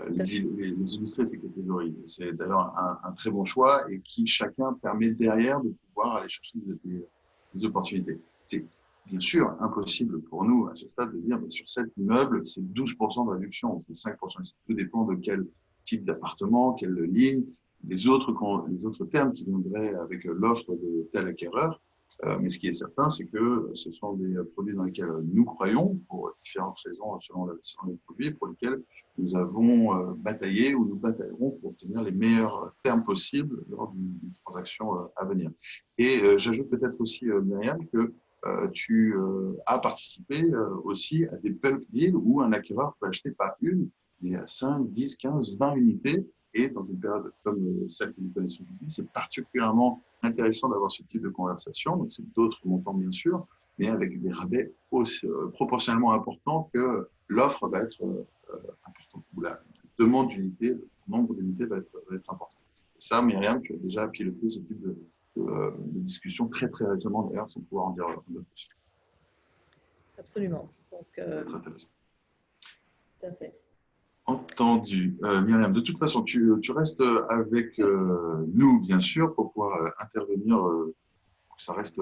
[SPEAKER 1] les illustrer, ces catégories. C'est d'ailleurs un très bon choix et qui chacun permet derrière de pouvoir aller chercher des opportunités. C'est bien sûr impossible pour nous à ce stade de dire sur cet immeuble, c'est 12% de réduction, c'est 5%. Tout dépend de quel type d'appartement, quelle ligne, les autres termes qui viendraient avec l'offre de tel acquéreur. Mais ce qui est certain, c'est que ce sont des produits dans lesquels nous croyons, pour différentes raisons selon les produits, pour lesquels nous avons bataillé ou nous bataillerons pour obtenir les meilleurs termes possibles lors d'une transaction à venir. Et j'ajoute peut-être aussi, Myriam, que tu as participé aussi à des bulk deals où un acquéreur peut acheter pas une, mais 5, 10, 15, 20 unités. Et dans une période comme celle que nous connaissons aujourd'hui, c'est particulièrement intéressant d'avoir ce type de conversation. Donc, c'est d'autres montants, bien sûr, mais avec des rabais aussi, proportionnellement importants que l'offre va être importante, ou la demande d'unités, le nombre d'unités va être important. Et ça, Myriam, tu as déjà piloté ce type de discussion très récemment, d'ailleurs, sans pouvoir en dire plus.
[SPEAKER 2] Absolument. Donc,
[SPEAKER 1] très intéressant.
[SPEAKER 2] Tout à fait.
[SPEAKER 1] Entendu. Myriam, de toute façon, tu restes avec nous, bien sûr, pour pouvoir intervenir, ça reste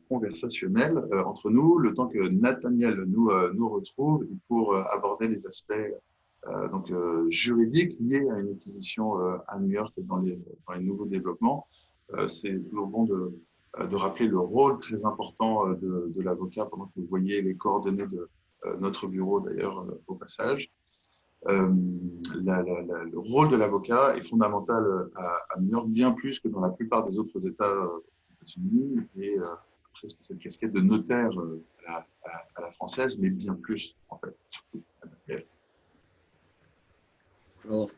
[SPEAKER 1] conversationnel entre nous, le temps que Nathaniel nous retrouve pour aborder les aspects juridiques liés à une acquisition à New York dans les nouveaux développements. C'est toujours bon de rappeler le rôle très important de l'avocat pendant que vous voyez les coordonnées de notre bureau, d'ailleurs, au passage. Le rôle de l'avocat est fondamental à New York, bien plus que dans la plupart des autres États aux États-Unis, et presque cette casquette de notaire à la française, mais bien plus, en fait.
[SPEAKER 3] Bonjour.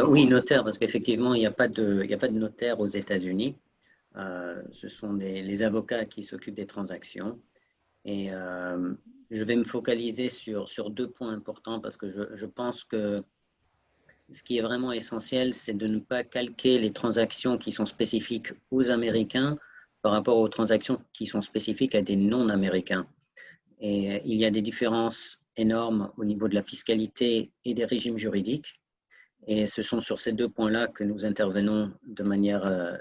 [SPEAKER 3] Oui, notaire, parce qu'effectivement, il n'y a pas de notaire aux États-Unis. Ce sont les avocats qui s'occupent des transactions. Et je vais me focaliser sur 2 points importants parce que je pense que ce qui est vraiment essentiel, c'est de ne pas calquer les transactions qui sont spécifiques aux Américains par rapport aux transactions qui sont spécifiques à des non-Américains. Et il y a des différences énormes au niveau de la fiscalité et des régimes juridiques. Et ce sont sur ces 2 points-là que nous intervenons de manière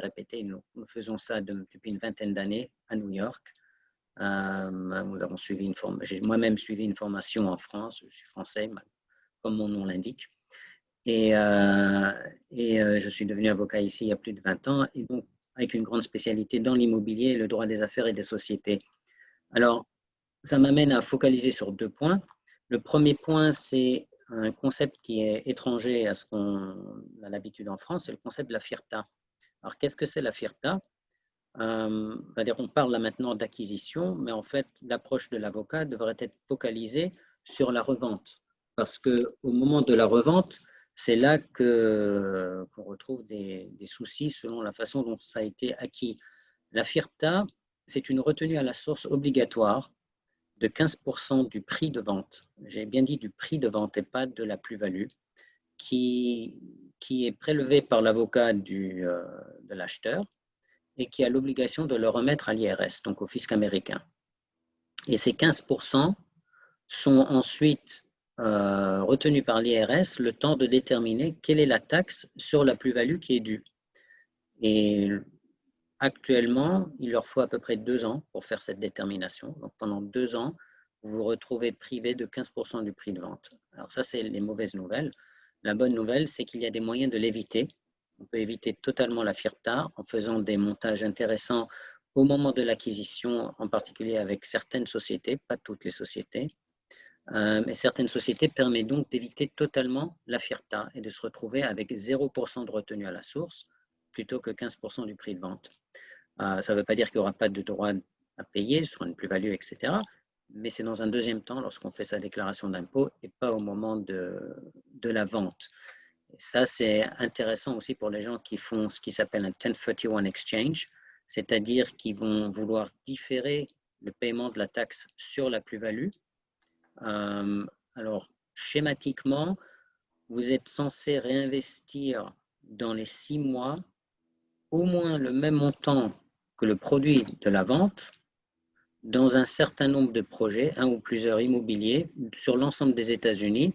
[SPEAKER 3] répétée. Nous faisons ça depuis une vingtaine d'années à New York. Nous avons j'ai moi-même suivi une formation en France, je suis français, comme mon nom l'indique. Et je suis devenu avocat ici il y a plus de 20 ans, et donc avec une grande spécialité dans l'immobilier, le droit des affaires et des sociétés. Alors, ça m'amène à focaliser sur 2 points. Le premier point, c'est un concept qui est étranger à ce qu'on a l'habitude en France, c'est le concept de la FIRPTA. Alors, qu'est-ce que c'est la FIRPTA? C'est-à-dire on parle là maintenant d'acquisition, mais en fait, l'approche de l'avocat devrait être focalisée sur la revente. Parce qu'au moment de la revente, c'est là qu'on retrouve des soucis selon la façon dont ça a été acquis. La FIRPTA, c'est une retenue à la source obligatoire de 15% du prix de vente. J'ai bien dit du prix de vente et pas de la plus-value, qui est prélevé par l'avocat de l'acheteur et qui a l'obligation de le remettre à l'IRS, donc au fisc américain. Et ces 15% sont ensuite retenus par l'IRS le temps de déterminer quelle est la taxe sur la plus-value qui est due. Et actuellement, il leur faut à peu près 2 ans pour faire cette détermination. Donc pendant 2 ans, vous vous retrouvez privé de 15% du prix de vente. Alors ça, c'est les mauvaises nouvelles. La bonne nouvelle, c'est qu'il y a des moyens de l'éviter. On peut éviter totalement la FIRPTA en faisant des montages intéressants au moment de l'acquisition, en particulier avec certaines sociétés, pas toutes les sociétés. Mais certaines sociétés permettent donc d'éviter totalement la FIRPTA et de se retrouver avec 0% de retenue à la source plutôt que 15% du prix de vente. Ça ne veut pas dire qu'il n'y aura pas de droit à payer sur une plus-value, etc. Mais c'est dans un deuxième temps lorsqu'on fait sa déclaration d'impôt et pas au moment de la vente. Et ça, c'est intéressant aussi pour les gens qui font ce qui s'appelle un 1031 exchange, c'est-à-dire qui vont vouloir différer le paiement de la taxe sur la plus-value. Alors, schématiquement, vous êtes censé réinvestir dans les 6 mois au moins le même montant que le produit de la vente dans un certain nombre de projets, un ou plusieurs immobiliers sur l'ensemble des États-Unis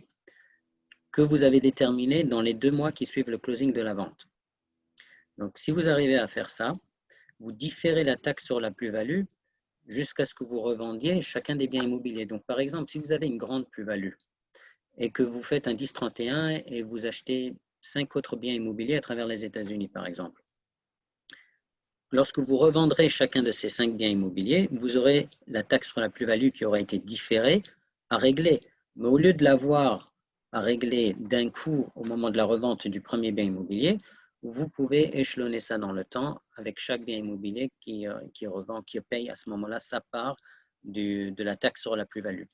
[SPEAKER 3] que vous avez déterminé dans les 2 mois qui suivent le closing de la vente. Donc, si vous arrivez à faire ça, vous différez la taxe sur la plus-value jusqu'à ce que vous revendiez chacun des biens immobiliers. Donc, par exemple, si vous avez une grande plus-value et que vous faites un 1031 et vous achetez 5 autres biens immobiliers à travers les États-Unis, par exemple, lorsque vous revendrez chacun de ces 5 biens immobiliers, vous aurez la taxe sur la plus-value qui aura été différée à régler. Mais au lieu de l'avoir à régler d'un coup au moment de la revente du premier bien immobilier, vous pouvez échelonner ça dans le temps avec chaque bien immobilier qui paye à ce moment-là sa part de la taxe sur la plus-value.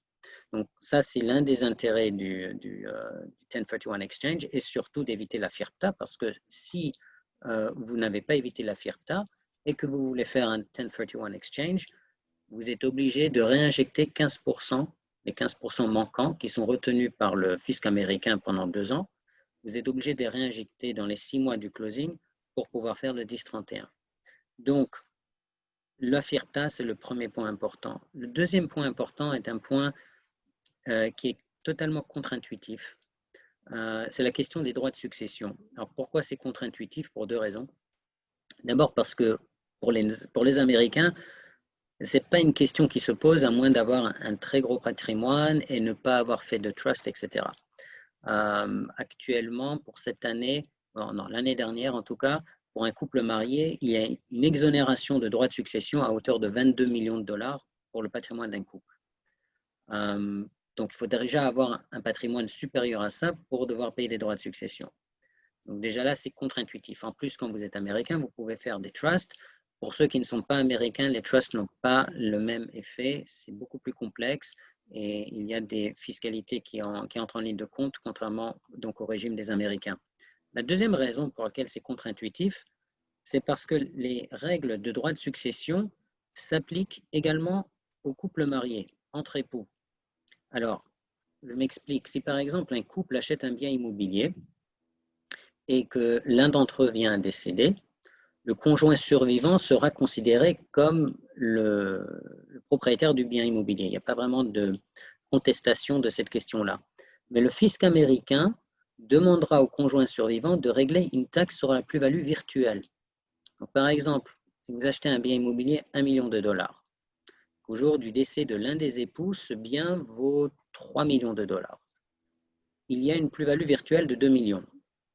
[SPEAKER 3] Donc ça, c'est l'un des intérêts du 1031 exchange et surtout d'éviter la FIRPTA parce que si vous n'avez pas évité la FIRPTA, et que vous voulez faire un 1031 exchange, vous êtes obligé de réinjecter 15%, les 15% manquants qui sont retenus par le fisc américain pendant 2 ans, vous êtes obligé de les réinjecter dans les 6 mois du closing pour pouvoir faire le 1031. Donc, la FIRPTA, c'est le premier point important. Le deuxième point important est un point qui est totalement contre-intuitif. C'est la question des droits de succession. Alors, pourquoi c'est contre-intuitif? Pour 2 raisons. D'abord parce que pour les Américains, ce n'est pas une question qui se pose à moins d'avoir un très gros patrimoine et ne pas avoir fait de trust, etc. Actuellement, pour cette année, non, l'année dernière en tout cas, pour un couple marié, il y a une exonération de droits de succession à hauteur de 22 millions de dollars pour le patrimoine d'un couple. Donc, il faut déjà avoir un patrimoine supérieur à ça pour devoir payer des droits de succession. Donc déjà là, c'est contre-intuitif. En plus, quand vous êtes américain, vous pouvez faire des trusts. Pour ceux qui ne sont pas américains, les trusts n'ont pas le même effet. C'est beaucoup plus complexe et il y a des fiscalités qui entrent en ligne de compte, contrairement donc au régime des Américains. La deuxième raison pour laquelle c'est contre-intuitif, c'est parce que les règles de droit de succession s'appliquent également aux couples mariés, entre époux. Alors, je m'explique. Si par exemple un couple achète un bien immobilier, et que l'un d'entre eux vient à décéder, le conjoint survivant sera considéré comme le propriétaire du bien immobilier. Il n'y a pas vraiment de contestation de cette question-là. Mais le fisc américain demandera au conjoint survivant de régler une taxe sur la plus-value virtuelle. Donc, par exemple, si vous achetez un bien immobilier 1 million de dollars, au jour du décès de l'un des époux, ce bien vaut 3 millions de dollars. Il y a une plus-value virtuelle de 2 millions.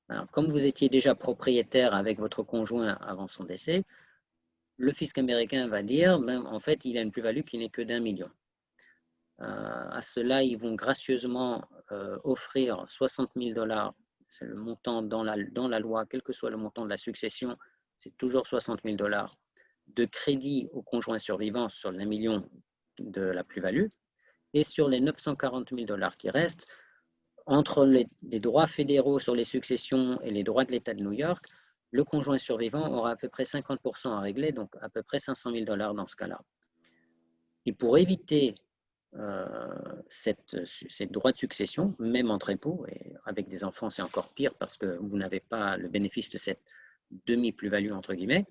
[SPEAKER 3] Alors, comme vous étiez déjà propriétaire avec votre conjoint avant son décès, le fisc américain va dire, en fait, il a une plus-value qui n'est que d'1 million. À cela, ils vont gracieusement offrir 60 000 dollars, c'est le montant dans la loi, quel que soit le montant de la succession, c'est toujours 60 000 dollars de crédit au conjoint survivant sur l'1 million de la plus-value, et sur les 940 000 $ qui restent, entre les droits fédéraux sur les successions et les droits de l'État de New York, le conjoint survivant aura à peu près 50% à régler, donc à peu près 500 000 $ dans ce cas-là. Et pour éviter ces droits de succession, même entre époux, et avec des enfants c'est encore pire parce que vous n'avez pas le bénéfice de cette demi-plus-value entre guillemets,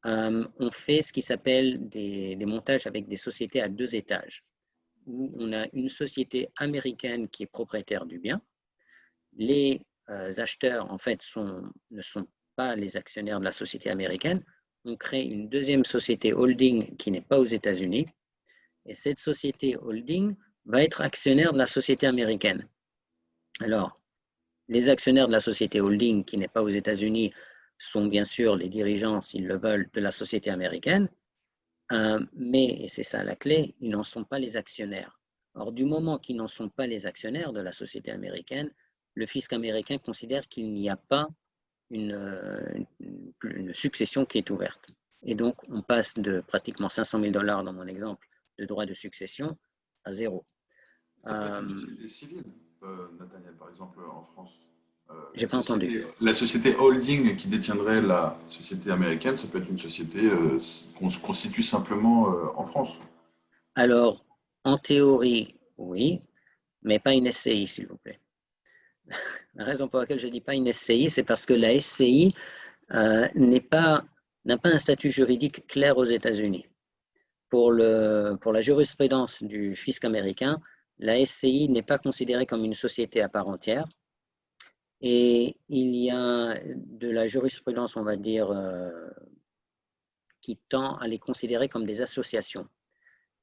[SPEAKER 3] on fait ce qui s'appelle des montages avec des sociétés à 2 étages, où on a une société américaine qui est propriétaire du bien. Les acheteurs en fait ne sont pas les actionnaires de la société américaine. On crée une deuxième société holding qui n'est pas aux États-Unis. Et cette société holding va être actionnaire de la société américaine. Alors, les actionnaires de la société holding qui n'est pas aux États-Unis sont bien sûr les dirigeants, s'ils le veulent, de la société américaine, mais, et c'est ça la clé, ils n'en sont pas les actionnaires. Or, du moment qu'ils n'en sont pas les actionnaires de la société américaine, le fisc américain considère qu'il n'y a pas une succession qui est ouverte. Et donc, on passe de pratiquement 500 000 $ dans mon exemple, de droits de succession à 0.
[SPEAKER 1] C'est pas une société civile, Nathaniel, par exemple, en France.
[SPEAKER 3] J'ai pas entendu.
[SPEAKER 1] La société holding qui détiendrait la société américaine, ça peut être une société qu'on se constitue simplement en France.
[SPEAKER 3] Alors, en théorie, oui, mais pas une SCI, s'il vous plaît. La raison pour laquelle je ne dis pas une SCI, c'est parce que la SCI n'a pas un statut juridique clair aux États-Unis. Pour la jurisprudence du fisc américain, la SCI n'est pas considérée comme une société à part entière. Et il y a de la jurisprudence, on va dire, qui tend à les considérer comme des associations.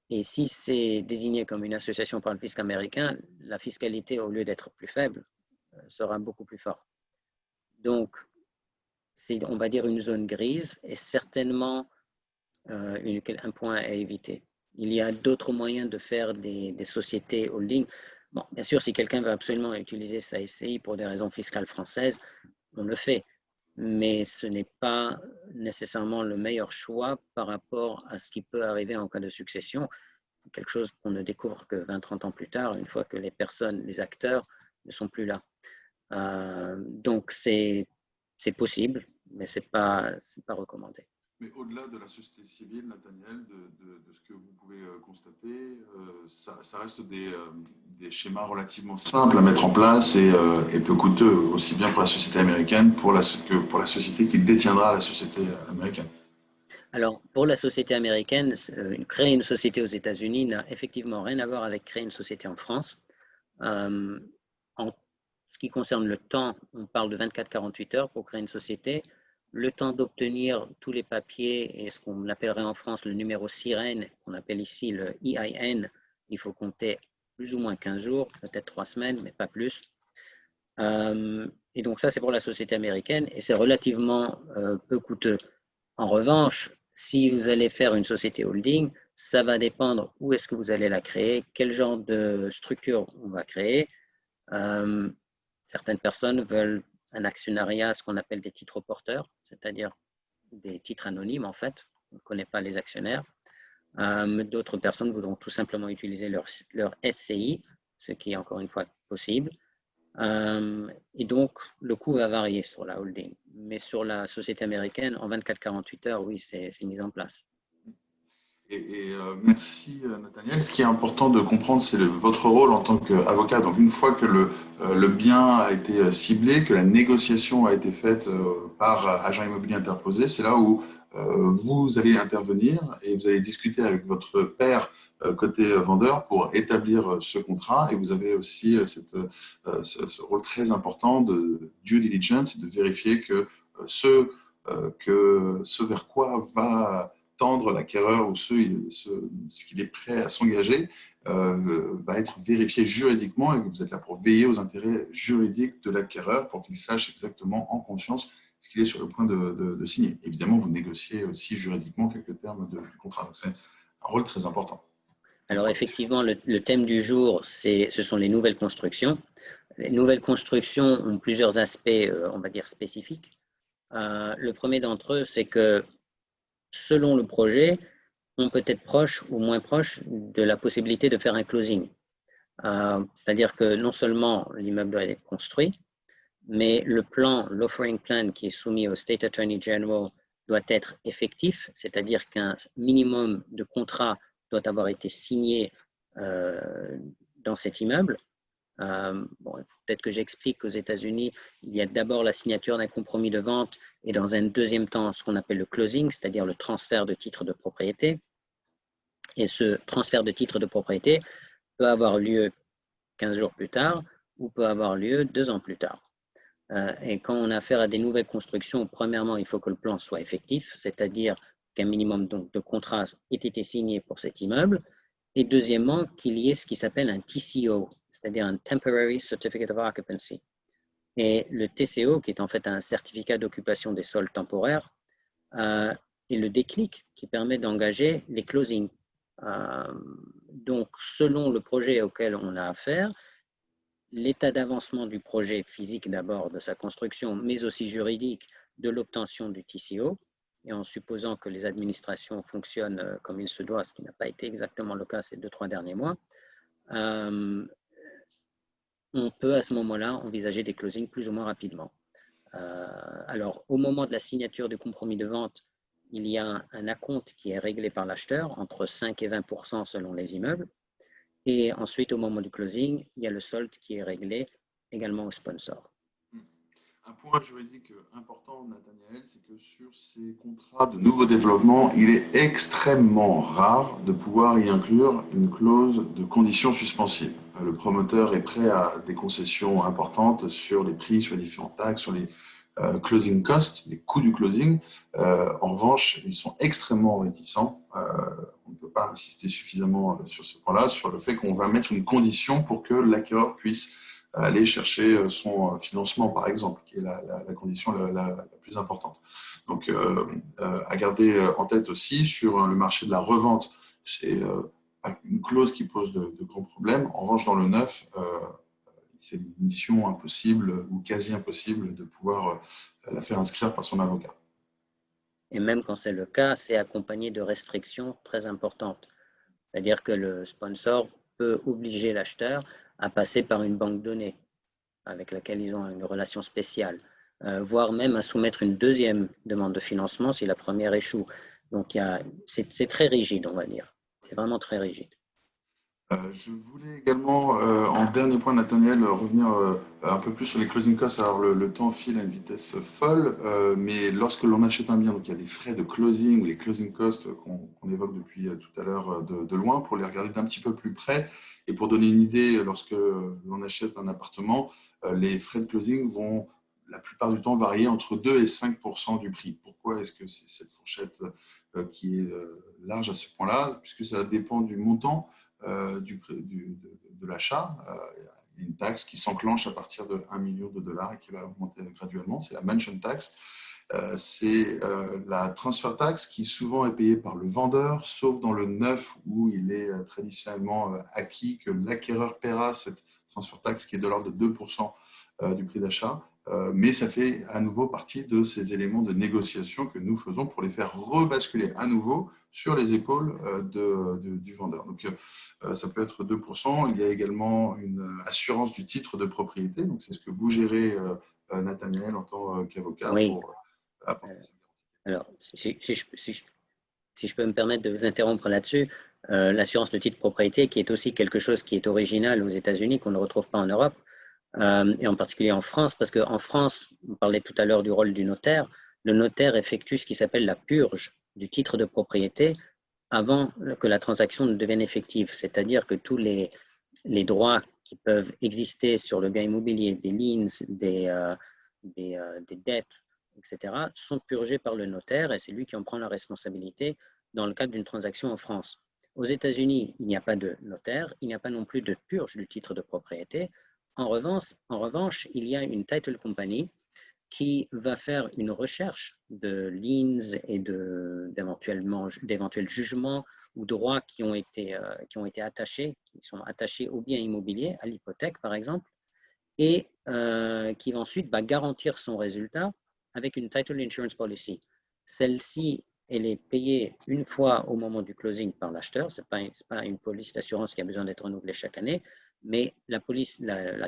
[SPEAKER 3] Et si c'est désigné comme une association par le fisc américain, la fiscalité, au lieu d'être plus faible, sera beaucoup plus forte. Donc, c'est, on va dire, une zone grise et certainement un point à éviter. Il y a d'autres moyens de faire des sociétés holding. Bon, bien sûr, si quelqu'un veut absolument utiliser sa SCI pour des raisons fiscales françaises, on le fait. Mais ce n'est pas nécessairement le meilleur choix par rapport à ce qui peut arriver en cas de succession. Quelque chose qu'on ne découvre que 20-30 ans plus tard, une fois que les personnes, les acteurs ne sont plus là. Donc, c'est possible, mais ce n'est pas recommandé.
[SPEAKER 1] Mais au-delà de la société civile, Nathaniel, de ce que vous pouvez constater, ça reste des schémas relativement simples à mettre en place et peu coûteux, aussi bien pour la société américaine que pour la société qui détiendra la société américaine.
[SPEAKER 3] Alors, pour la société américaine, créer une société aux États-Unis n'a effectivement rien à voir avec créer une société en France. En ce qui concerne le temps, on parle de 24-48 heures pour créer une société. Le temps d'obtenir tous les papiers et ce qu'on appellerait en France le numéro sirène, qu'on appelle ici le EIN, il faut compter plus ou moins 15 jours, peut-être 3 semaines, mais pas plus. Et donc ça, c'est pour la société américaine et c'est relativement peu coûteux. En revanche, si vous allez faire une société holding, ça va dépendre où est-ce que vous allez la créer, quel genre de structure on va créer. Certaines personnes veulent un actionnariat, ce qu'on appelle des titres porteurs, c'est-à-dire des titres anonymes en fait, on ne connaît pas les actionnaires. D'autres personnes voudront tout simplement utiliser leur SCI, ce qui est encore une fois possible. Et donc, le coût va varier sur la holding. Mais sur la société américaine, en 24-48 heures, oui, c'est mis en place.
[SPEAKER 1] Merci Nathaniel. Ce qui est important de comprendre, c'est votre rôle en tant qu'avocat. Donc une fois que le bien a été ciblé, que la négociation a été faite par agent immobilier interposé, c'est là où vous allez intervenir et vous allez discuter avec votre pair côté vendeur pour établir ce contrat. Et vous avez aussi ce rôle très important de due diligence, de vérifier que ce vers quoi va tendre l'acquéreur ou ce qu'il est prêt à s'engager va être vérifié juridiquement et vous êtes là pour veiller aux intérêts juridiques de l'acquéreur pour qu'il sache exactement en conscience ce qu'il est sur le point de signer. Évidemment, vous négociez aussi juridiquement quelques termes du contrat. Donc, c'est un rôle très important.
[SPEAKER 3] Alors, effectivement, le thème du jour, ce sont les nouvelles constructions. Les nouvelles constructions ont plusieurs aspects, on va dire, spécifiques. Le premier d'entre eux, c'est que selon le projet, on peut être proche ou moins proche de la possibilité de faire un closing. C'est-à-dire que non seulement l'immeuble doit être construit, mais le plan, l'offering plan qui est soumis au State Attorney General doit être effectif, c'est-à-dire qu'un minimum de contrats doit avoir été signé dans cet immeuble. Peut-être que j'explique qu'aux États-Unis, il y a d'abord la signature d'un compromis de vente et dans un deuxième temps, ce qu'on appelle le closing, c'est-à-dire le transfert de titre de propriété. Et ce transfert de titre de propriété peut avoir lieu 15 jours plus tard ou peut avoir lieu 2 ans plus tard. Et quand on a affaire à des nouvelles constructions, premièrement, il faut que le plan soit effectif, c'est-à-dire qu'un minimum donc, de contrats ait été signé pour cet immeuble. Et deuxièmement, qu'il y ait ce qui s'appelle un TCO, c'est-à-dire un Temporary Certificate of Occupancy. Et le TCO, qui est en fait un certificat d'occupation des sols temporaires, est le déclic qui permet d'engager les closings. Donc, selon le projet auquel on a affaire, l'état d'avancement du projet physique d'abord, de sa construction, mais aussi juridique de l'obtention du TCO, et en supposant que les administrations fonctionnent comme il se doit, ce qui n'a pas été exactement le cas ces 2-3 derniers mois, on peut à ce moment-là envisager des closings plus ou moins rapidement. Alors, au moment de la signature du compromis de vente, il y a un acompte qui est réglé par l'acheteur, entre 5 et 20% selon les immeubles. Et ensuite, au moment du closing, il y a le solde qui est réglé également au sponsor.
[SPEAKER 1] Un point juridique important, Nathaniel, c'est que sur ces contrats de nouveau développement, il est extrêmement rare de pouvoir y inclure une clause de conditions suspensives. Le promoteur est prêt à des concessions importantes sur les prix, sur les différentes taxes, sur les closing costs, les coûts du closing. En revanche, ils sont extrêmement réticents. On ne peut pas insister suffisamment sur ce point-là, sur le fait qu'on va mettre une condition pour que l'acquéreur puisse aller chercher son financement, par exemple, qui est la condition la plus importante. Donc, à garder en tête aussi, sur le marché de la revente, c'est une clause qui pose de gros problèmes. En revanche, dans le neuf, c'est une mission impossible ou quasi impossible de pouvoir la faire inscrire par son avocat.
[SPEAKER 3] Et même quand c'est le cas, c'est accompagné de restrictions très importantes. C'est-à-dire que le sponsor peut obliger l'acheteur à passer par une banque de données avec laquelle ils ont une relation spéciale, voire même à soumettre une deuxième demande de financement si la première échoue. Donc, c'est très rigide, on va dire. C'est vraiment très rigide.
[SPEAKER 1] Je voulais également, en dernier point, Nathaniel, revenir un peu plus sur les closing costs. Alors, le temps file à une vitesse folle, mais lorsque l'on achète un bien, donc il y a des frais de closing ou les closing costs qu'on évoque depuis tout à l'heure de loin, pour les regarder d'un petit peu plus près. Et pour donner une idée, lorsque l'on achète un appartement, les frais de closing vont la plupart du temps varier entre 2 et 5% du prix. Pourquoi est-ce que c'est cette fourchette qui est large à ce point-là? Puisque ça dépend du montant de l'achat. Il y a une taxe qui s'enclenche à partir de 1 million de dollars et qui va augmenter graduellement. C'est la mansion tax. C'est la transfer tax qui souvent est payée par le vendeur, sauf dans le neuf où il est traditionnellement acquis que l'acquéreur paiera cette transfer tax qui est de l'ordre de 2% du prix d'achat. Mais ça fait à nouveau partie de ces éléments de négociation que nous faisons pour les faire rebasculer à nouveau sur les épaules du vendeur. Donc, ça peut être 2%. Il y a également une assurance du titre de propriété. Donc, c'est ce que vous gérez, Nathaniel, en tant qu'avocat,
[SPEAKER 3] oui.
[SPEAKER 1] Pour apporter cette garantie.
[SPEAKER 3] Alors, si je peux me permettre de vous interrompre là-dessus, l'assurance de titre de propriété, qui est aussi quelque chose qui est original aux États-Unis, qu'on ne retrouve pas en Europe, et en particulier en France, parce qu'en France, on parlait tout à l'heure du rôle du notaire, le notaire effectue ce qui s'appelle la purge du titre de propriété avant que la transaction ne devienne effective, c'est-à-dire que tous les droits qui peuvent exister sur le bien immobilier, des liens, des dettes, etc., sont purgés par le notaire et c'est lui qui en prend la responsabilité dans le cadre d'une transaction en France. Aux États-Unis, il n'y a pas de notaire, il n'y a pas non plus de purge du titre de propriété. En revanche, il y a une title company qui va faire une recherche de liens et d'éventuels jugements ou droits qui ont été attachés, qui sont attachés au bien immobilier, à l'hypothèque par exemple, et qui ensuite va garantir son résultat avec une title insurance policy. Celle-ci elle est payée une fois au moment du closing par l'acheteur. Ce n'est pas une police d'assurance qui a besoin d'être renouvelée chaque année, mais la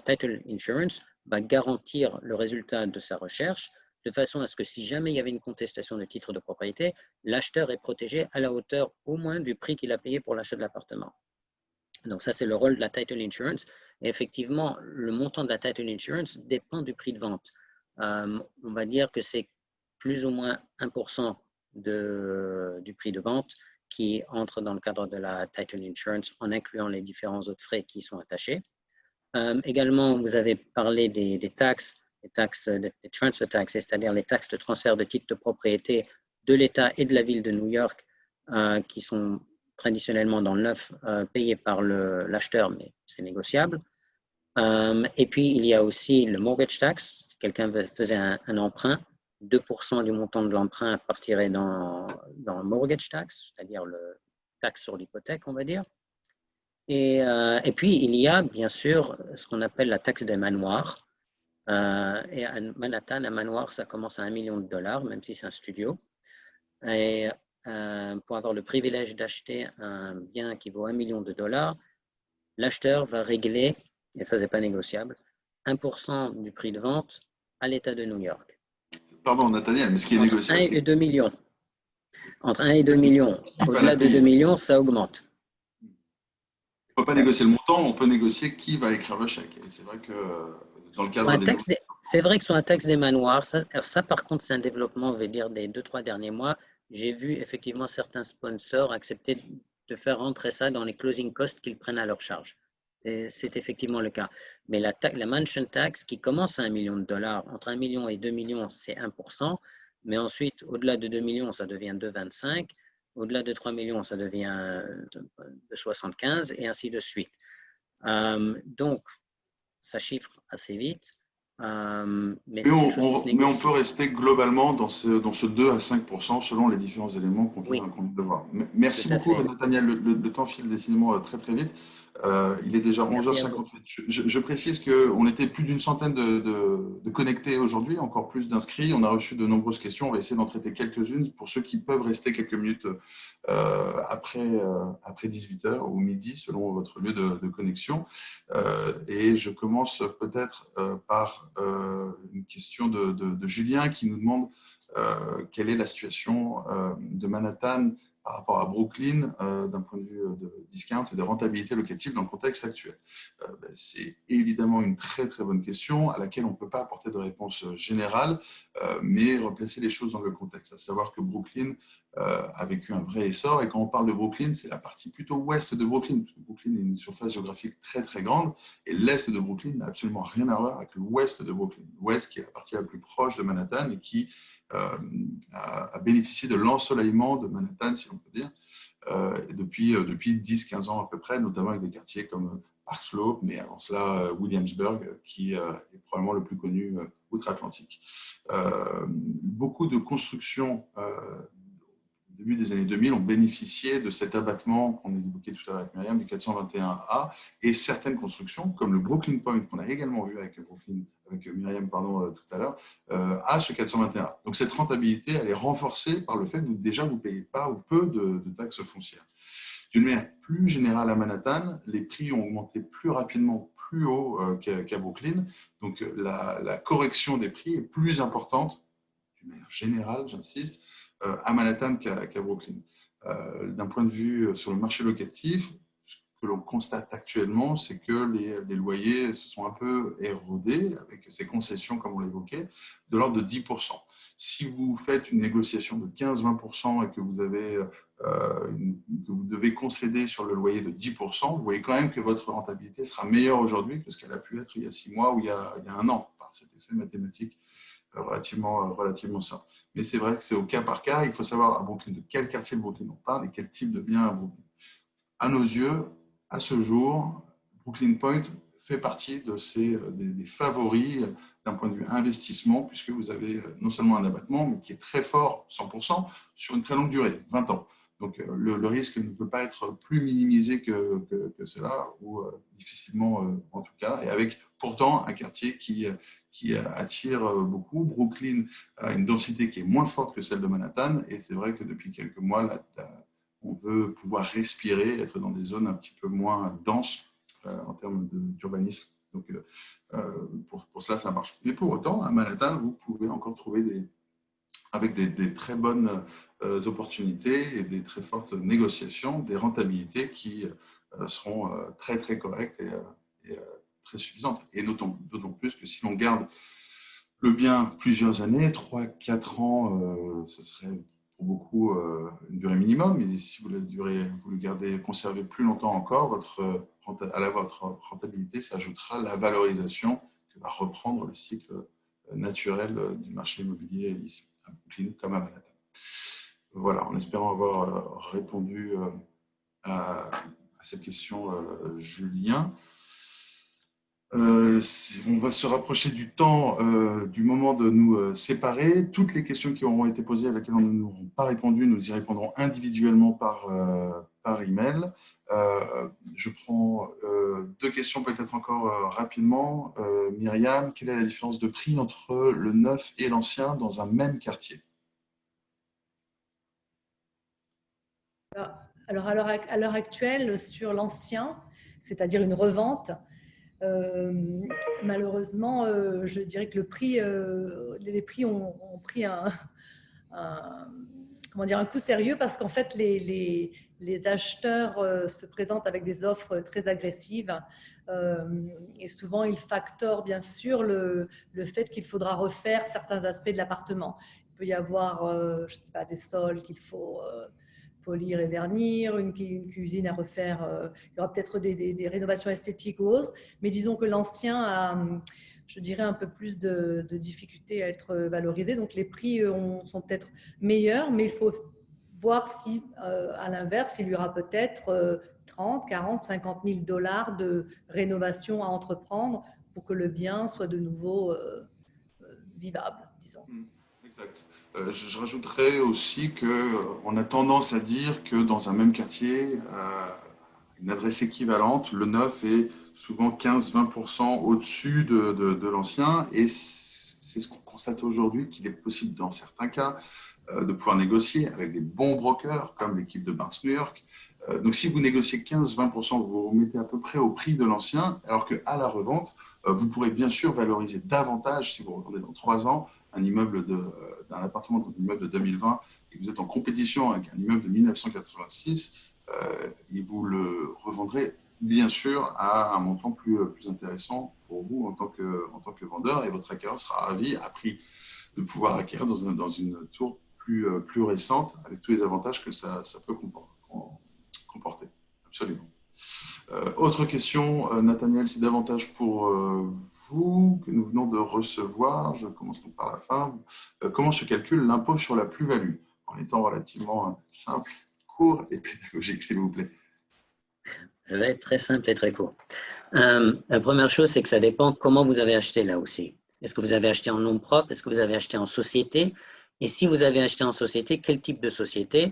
[SPEAKER 3] title insurance va garantir le résultat de sa recherche de façon à ce que si jamais il y avait une contestation de titre de propriété, l'acheteur est protégé à la hauteur au moins du prix qu'il a payé pour l'achat de l'appartement. Donc ça, c'est le rôle de la title insurance. Et effectivement, le montant de la title insurance dépend du prix de vente. On va dire que c'est plus ou moins 1% du prix de vente qui entre dans le cadre de la title insurance en incluant les différents autres frais qui y sont attachés. Également, vous avez parlé des taxes, des transfer taxes, c'est-à-dire les taxes de transfert de titres de propriété de l'État et de la ville de New York qui sont traditionnellement dans le neuf payées par l'acheteur, mais c'est négociable. Et puis, il y a aussi le mortgage tax. Quelqu'un faisait un emprunt, 2% du montant de l'emprunt partirait dans le mortgage tax, c'est-à-dire le taxe sur l'hypothèque, on va dire. Et puis, il y a bien sûr ce qu'on appelle la taxe des manoirs. Et à Manhattan, un manoir, ça commence à $1 million, même si c'est un studio. Et pour avoir le privilège d'acheter un bien qui vaut $1 million, l'acheteur va régler, et ça, c'est pas négociable, 1% du prix de vente à l'État de New York.
[SPEAKER 1] Pardon, Nathaniel, mais ce qui est négociable,
[SPEAKER 3] c'est 1 et 2 millions. Entre 1 et 2 millions. Au-delà de 2 millions, ça augmente.
[SPEAKER 1] On ne peut pas négocier le montant, on peut négocier qui va écrire le chèque. Et c'est vrai que dans le cadre des
[SPEAKER 3] c'est vrai que sur un taxe des manoirs, ça par contre, c'est un développement, on va dire, des 2-3 derniers mois. J'ai vu effectivement certains sponsors accepter de faire rentrer ça dans les closing costs qu'ils prennent à leur charge. C'est effectivement le cas. Mais la mansion tax qui commence à $1 million, entre 1 million et 2 millions, c'est 1%. Mais ensuite, au-delà de 2 millions, ça devient 2,25. Au-delà de 3 millions, ça devient de 75 et ainsi de suite. Donc, ça chiffre assez vite.
[SPEAKER 1] Mais on peut rester globalement dans ce 2 à 5% selon les différents éléments qu'on vient de voir. Merci beaucoup, Nathaniel. Le temps file décidément très très vite. Il est déjà 11h58. Je précise qu'on était plus d'une centaine de connectés aujourd'hui, encore plus d'inscrits. On a reçu de nombreuses questions. On va essayer d'en traiter quelques-unes pour ceux qui peuvent rester quelques minutes après 18h ou midi, selon votre lieu de connexion. Et je commence peut-être par une question de Julien qui nous demande quelle est la situation de Manhattan par rapport à Brooklyn d'un point de vue de discount et de rentabilité locative dans le contexte actuel. C'est évidemment une très très bonne question à laquelle on ne peut pas apporter de réponse générale, mais replacer les choses dans le contexte, à savoir que Brooklyn a vécu un vrai essor. Et quand on parle de Brooklyn, c'est la partie plutôt ouest de Brooklyn, parce que Brooklyn est une surface géographique très très grande, et l'est de Brooklyn n'a absolument rien à voir avec l'ouest de Brooklyn. L'ouest qui est la partie la plus proche de Manhattan et qui a bénéficié de l'ensoleillement de Manhattan, si on peut dire, depuis 10-15 ans à peu près, notamment avec des quartiers comme Park Slope, mais avant cela Williamsburg, qui est probablement le plus connu outre-Atlantique. Beaucoup de constructions au début des années 2000 ont bénéficié de cet abattement qu'on a évoqué tout à l'heure avec Myriam, du 421A, et certaines constructions, comme le Brooklyn Point, qu'on a également vu avec Myriam tout à l'heure, a ce 421A. Donc cette rentabilité, elle est renforcée par le fait que vous ne payez pas ou peu de taxes foncières. D'une manière plus générale à Manhattan, les prix ont augmenté plus rapidement, plus haut qu'à Brooklyn. Donc la correction des prix est plus importante, d'une manière générale, j'insiste, à Manhattan qu'à Brooklyn. D'un point de vue sur le marché locatif, ce que l'on constate actuellement, c'est que les loyers se sont un peu érodés avec ces concessions, comme on l'évoquait, de l'ordre de 10%. Si vous faites une négociation de 15-20% et que vous devez concéder sur le loyer de 10%, vous voyez quand même que votre rentabilité sera meilleure aujourd'hui que ce qu'elle a pu être il y a 6 mois ou il y a 1 an, par cet effet mathématique relativement simple. Mais c'est vrai que c'est au cas par cas. Il faut savoir à Brooklyn de quel quartier de Brooklyn on parle et quel type de bien à Brooklyn. À nos yeux, à ce jour, Brooklyn Point fait partie des favoris d'un point de vue investissement, puisque vous avez non seulement un abattement, mais qui est très fort, 100%, sur une très longue durée, 20 ans. Donc, le risque ne peut pas être plus minimisé que cela, ou difficilement en tout cas. Et avec pourtant un quartier qui attire beaucoup. Brooklyn a une densité qui est moins forte que celle de Manhattan. Et c'est vrai que depuis quelques mois, on veut pouvoir respirer, être dans des zones un petit peu moins denses en termes d'urbanisme. Donc, pour cela, ça marche. Mais pour autant, à Manhattan, vous pouvez encore trouver avec des très bonnes opportunités et des très fortes négociations, des rentabilités qui seront très, très correctes et très suffisantes. Et d'autant plus que si l'on garde le bien plusieurs années, 3-4 ans, ce serait pour beaucoup une durée minimum. Et si vous le gardez, conservez plus longtemps encore, votre rentabilité s'ajoutera la valorisation que va reprendre le cycle naturel du marché immobilier ici, à Brooklyn comme à Manhattan. Voilà, en espérant avoir répondu à cette question, Julien. On va se rapprocher du temps, du moment de nous séparer. Toutes les questions qui auront été posées, à laquelle on n'auront pas répondu, nous y répondrons individuellement par email. Je prends 2 questions peut-être encore rapidement. Myriam, quelle est la différence de prix entre le neuf et l'ancien dans un même quartier?
[SPEAKER 2] Alors, à l'heure actuelle, sur l'ancien, c'est-à-dire une revente, malheureusement, je dirais que les prix ont pris comment dire, un coup sérieux parce qu'en fait, les acheteurs se présentent avec des offres très agressives et souvent, ils factorent bien sûr le fait qu'il faudra refaire certains aspects de l'appartement. Il peut y avoir, je sais pas, des sols qu'il faut polir et vernir, une cuisine à refaire. Il y aura peut-être des rénovations esthétiques ou autres, mais disons que l'ancien a, je dirais, un peu plus de difficultés à être valorisé. Donc les prix sont peut-être meilleurs, mais il faut voir si, à l'inverse, il y aura peut-être 30, 40, 50 000 dollars de rénovation à entreprendre pour que le bien soit de nouveau vivable, disons.
[SPEAKER 1] Exact. Je rajouterais aussi qu'on a tendance à dire que dans un même quartier, une adresse équivalente, le neuf est souvent 15-20% au-dessus de l'ancien. Et c'est ce qu'on constate aujourd'hui, qu'il est possible dans certains cas de pouvoir négocier avec des bons brokers comme l'équipe de Barnes New York. Donc si vous négociez 15-20%, vous vous remettez à peu près au prix de l'ancien, alors qu'à la revente, vous pourrez bien sûr valoriser davantage si vous revendez dans 3 ans un immeuble d'un appartement dans un immeuble de 2020 et que vous êtes en compétition avec un immeuble de 1986, et vous le revendrez bien sûr à un montant plus intéressant pour vous en tant que vendeur, et votre acquéreur sera ravi à prix de pouvoir acquérir dans une tour plus récente avec tous les avantages que ça peut comporter. Absolument. Autre question, Nathaniel, c'est davantage pour vous que nous venons de recevoir. Je commence donc par la fin. Comment se calcule l'impôt sur la plus-value? En étant relativement simple, court et pédagogique, s'il vous plaît.
[SPEAKER 3] Je vais être très simple et très court. La première chose, c'est que ça dépend comment vous avez acheté là aussi. Est-ce que vous avez acheté en nom propre? Est-ce que vous avez acheté en société? Et si vous avez acheté en société, quel type de société?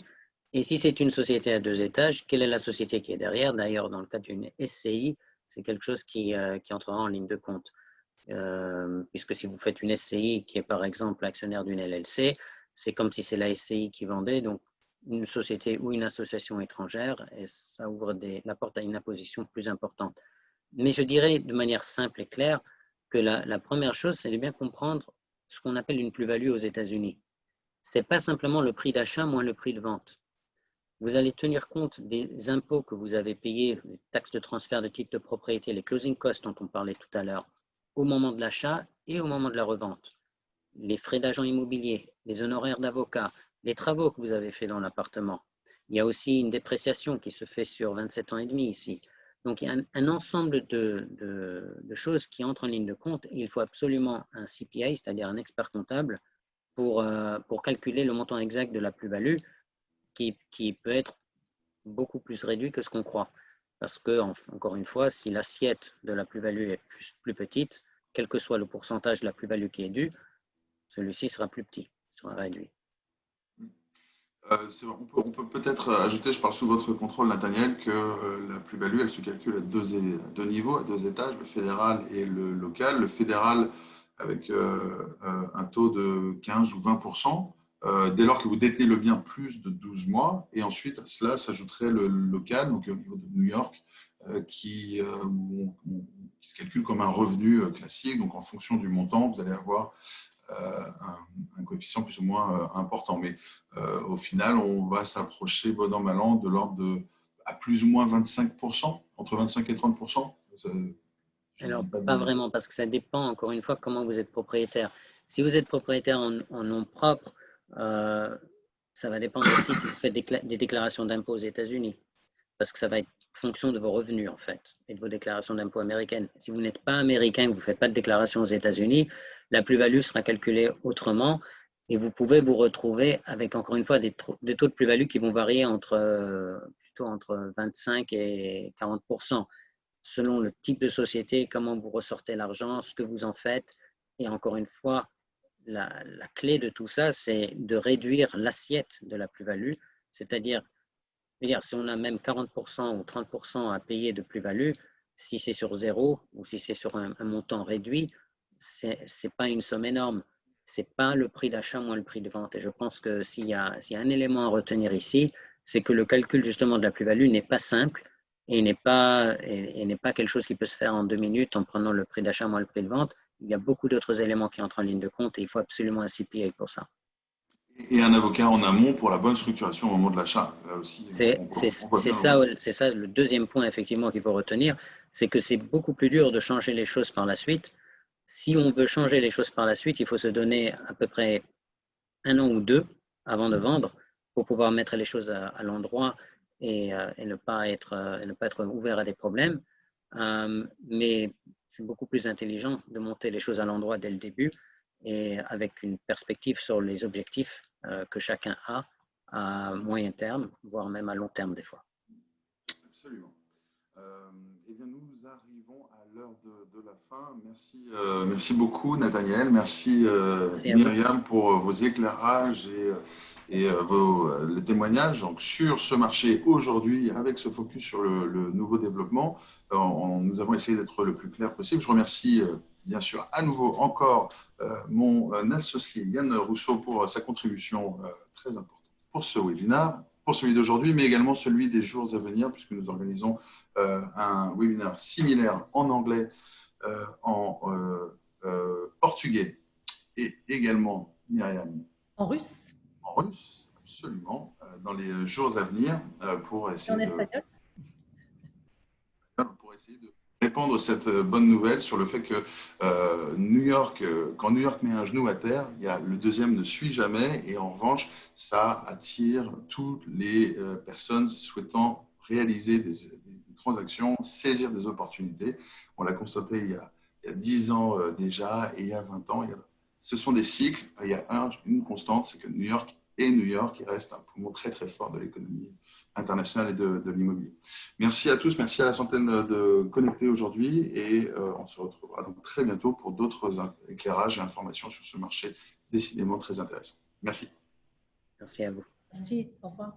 [SPEAKER 3] Et si c'est une société à 2 étages, quelle est la société qui est derrière? D'ailleurs, dans le cas d'une SCI, c'est quelque chose qui entrera en ligne de compte. Puisque si vous faites une SCI qui est par exemple actionnaire d'une LLC, c'est comme si c'est la SCI qui vendait, donc une société ou une association étrangère, et ça ouvre la porte à une imposition plus importante. Mais je dirais de manière simple et claire que la première chose, c'est de bien comprendre ce qu'on appelle une plus-value aux États-Unis. Ce n'est pas simplement le prix d'achat moins le prix de vente. Vous allez tenir compte des impôts que vous avez payés, les taxes de transfert de titre de propriété, les closing costs dont on parlait tout à l'heure, au moment de l'achat et au moment de la revente. Les frais d'agent immobilier, les honoraires d'avocat, les travaux que vous avez faits dans l'appartement. Il y a aussi une dépréciation qui se fait sur 27 ans et demi ici. Donc, il y a un ensemble de choses qui entrent en ligne de compte et il faut absolument un CPA, c'est-à-dire un expert comptable, pour calculer le montant exact de la plus-value qui peut être beaucoup plus réduit que ce qu'on croit. Parce que, encore une fois, si l'assiette de la plus-value est plus petite, quel que soit le pourcentage de la plus-value qui est due, celui-ci sera plus petit, sera réduit.
[SPEAKER 1] On peut peut-être ajouter, je parle sous votre contrôle, Nathaniel, que la plus-value, elle se calcule à deux niveaux, à deux étages, le fédéral et le local. Le fédéral avec un taux de 15 ou 20%, dès lors que vous détenez le bien plus de 12 mois. Et ensuite, à cela s'ajouterait le local, donc au niveau de New York, qui se calcule comme un revenu classique. Donc en fonction du montant, vous allez avoir un coefficient plus ou moins important. Mais au final, on va s'approcher, bon an, mal an, de l'ordre de à plus ou moins 25%, entre 25 et 30%.
[SPEAKER 3] Alors, pas vraiment, parce que ça dépend, encore une fois, comment vous êtes propriétaire. Si vous êtes propriétaire en nom propre, ça va dépendre aussi si vous faites des déclarations d'impôts aux États-Unis, parce que ça va être fonction de vos revenus, en fait, et de vos déclarations d'impôts américaines. Si vous n'êtes pas américain, que vous ne faites pas de déclaration aux États-Unis, la plus-value sera calculée autrement, et vous pouvez vous retrouver avec, encore une fois, des taux de plus-value qui vont varier plutôt entre 25 et 40%. Selon le type de société, comment vous ressortez l'argent, ce que vous en faites. Et encore une fois, la clé de tout ça, c'est de réduire l'assiette de la plus-value. C'est-à-dire, si on a même 40% ou 30% à payer de plus-value, si c'est sur zéro ou si c'est sur un montant réduit, ce n'est pas une somme énorme. Ce n'est pas le prix d'achat moins le prix de vente. Et je pense que s'il y a un élément à retenir ici, c'est que le calcul justement de la plus-value n'est pas simple et n'est pas quelque chose qui peut se faire en 2 minutes en prenant le prix d'achat moins le prix de vente. Il y a beaucoup d'autres éléments qui entrent en ligne de compte et il faut absolument un CPA pour ça.
[SPEAKER 1] Et un avocat en amont pour la bonne structuration au moment de l'achat. Là aussi,
[SPEAKER 3] c'est ça le deuxième point effectivement qu'il faut retenir, c'est que c'est beaucoup plus dur de changer les choses par la suite. Si on veut changer les choses par la suite, il faut se donner à peu près 1 an ou 2 avant de vendre pour pouvoir mettre les choses à l'endroit et ne pas être ouvert à des problèmes. Mais c'est beaucoup plus intelligent de monter les choses à l'endroit dès le début et avec une perspective sur les objectifs que chacun a à moyen terme, voire même à long terme des fois.
[SPEAKER 1] Absolument. Eh bien, nous arrivons à l'heure de la fin. Merci beaucoup, Nathaniel. Merci, Myriam, pour vos éclairages et les témoignages donc, sur ce marché aujourd'hui, avec ce focus sur le nouveau développement. Nous avons essayé d'être le plus clair possible. Je remercie bien sûr à nouveau encore mon associé Yann Rousseau pour sa contribution très importante pour ce webinaire, pour celui d'aujourd'hui, mais également celui des jours à venir, puisque nous organisons un webinaire similaire en anglais, en portugais et également, Myriam,
[SPEAKER 2] en russe.
[SPEAKER 1] En russe, absolument, dans les jours à venir pour essayer de répandre cette bonne nouvelle sur le fait que New York, quand New York met un genou à terre, il y a le deuxième ne suit jamais et en revanche, ça attire toutes les personnes souhaitant réaliser des transactions, saisir des opportunités. On l'a constaté il y a 10 ans déjà et il y a 20 ans. Ce sont des cycles. Il y a une constante, c'est que New York il reste un poumon très très fort de l'économie internationale et de l'immobilier. Merci à tous, merci à la centaine de connectés aujourd'hui et on se retrouvera donc très bientôt pour d'autres éclairages et informations sur ce marché décidément très intéressant. Merci.
[SPEAKER 3] Merci à vous.
[SPEAKER 2] Merci, au revoir.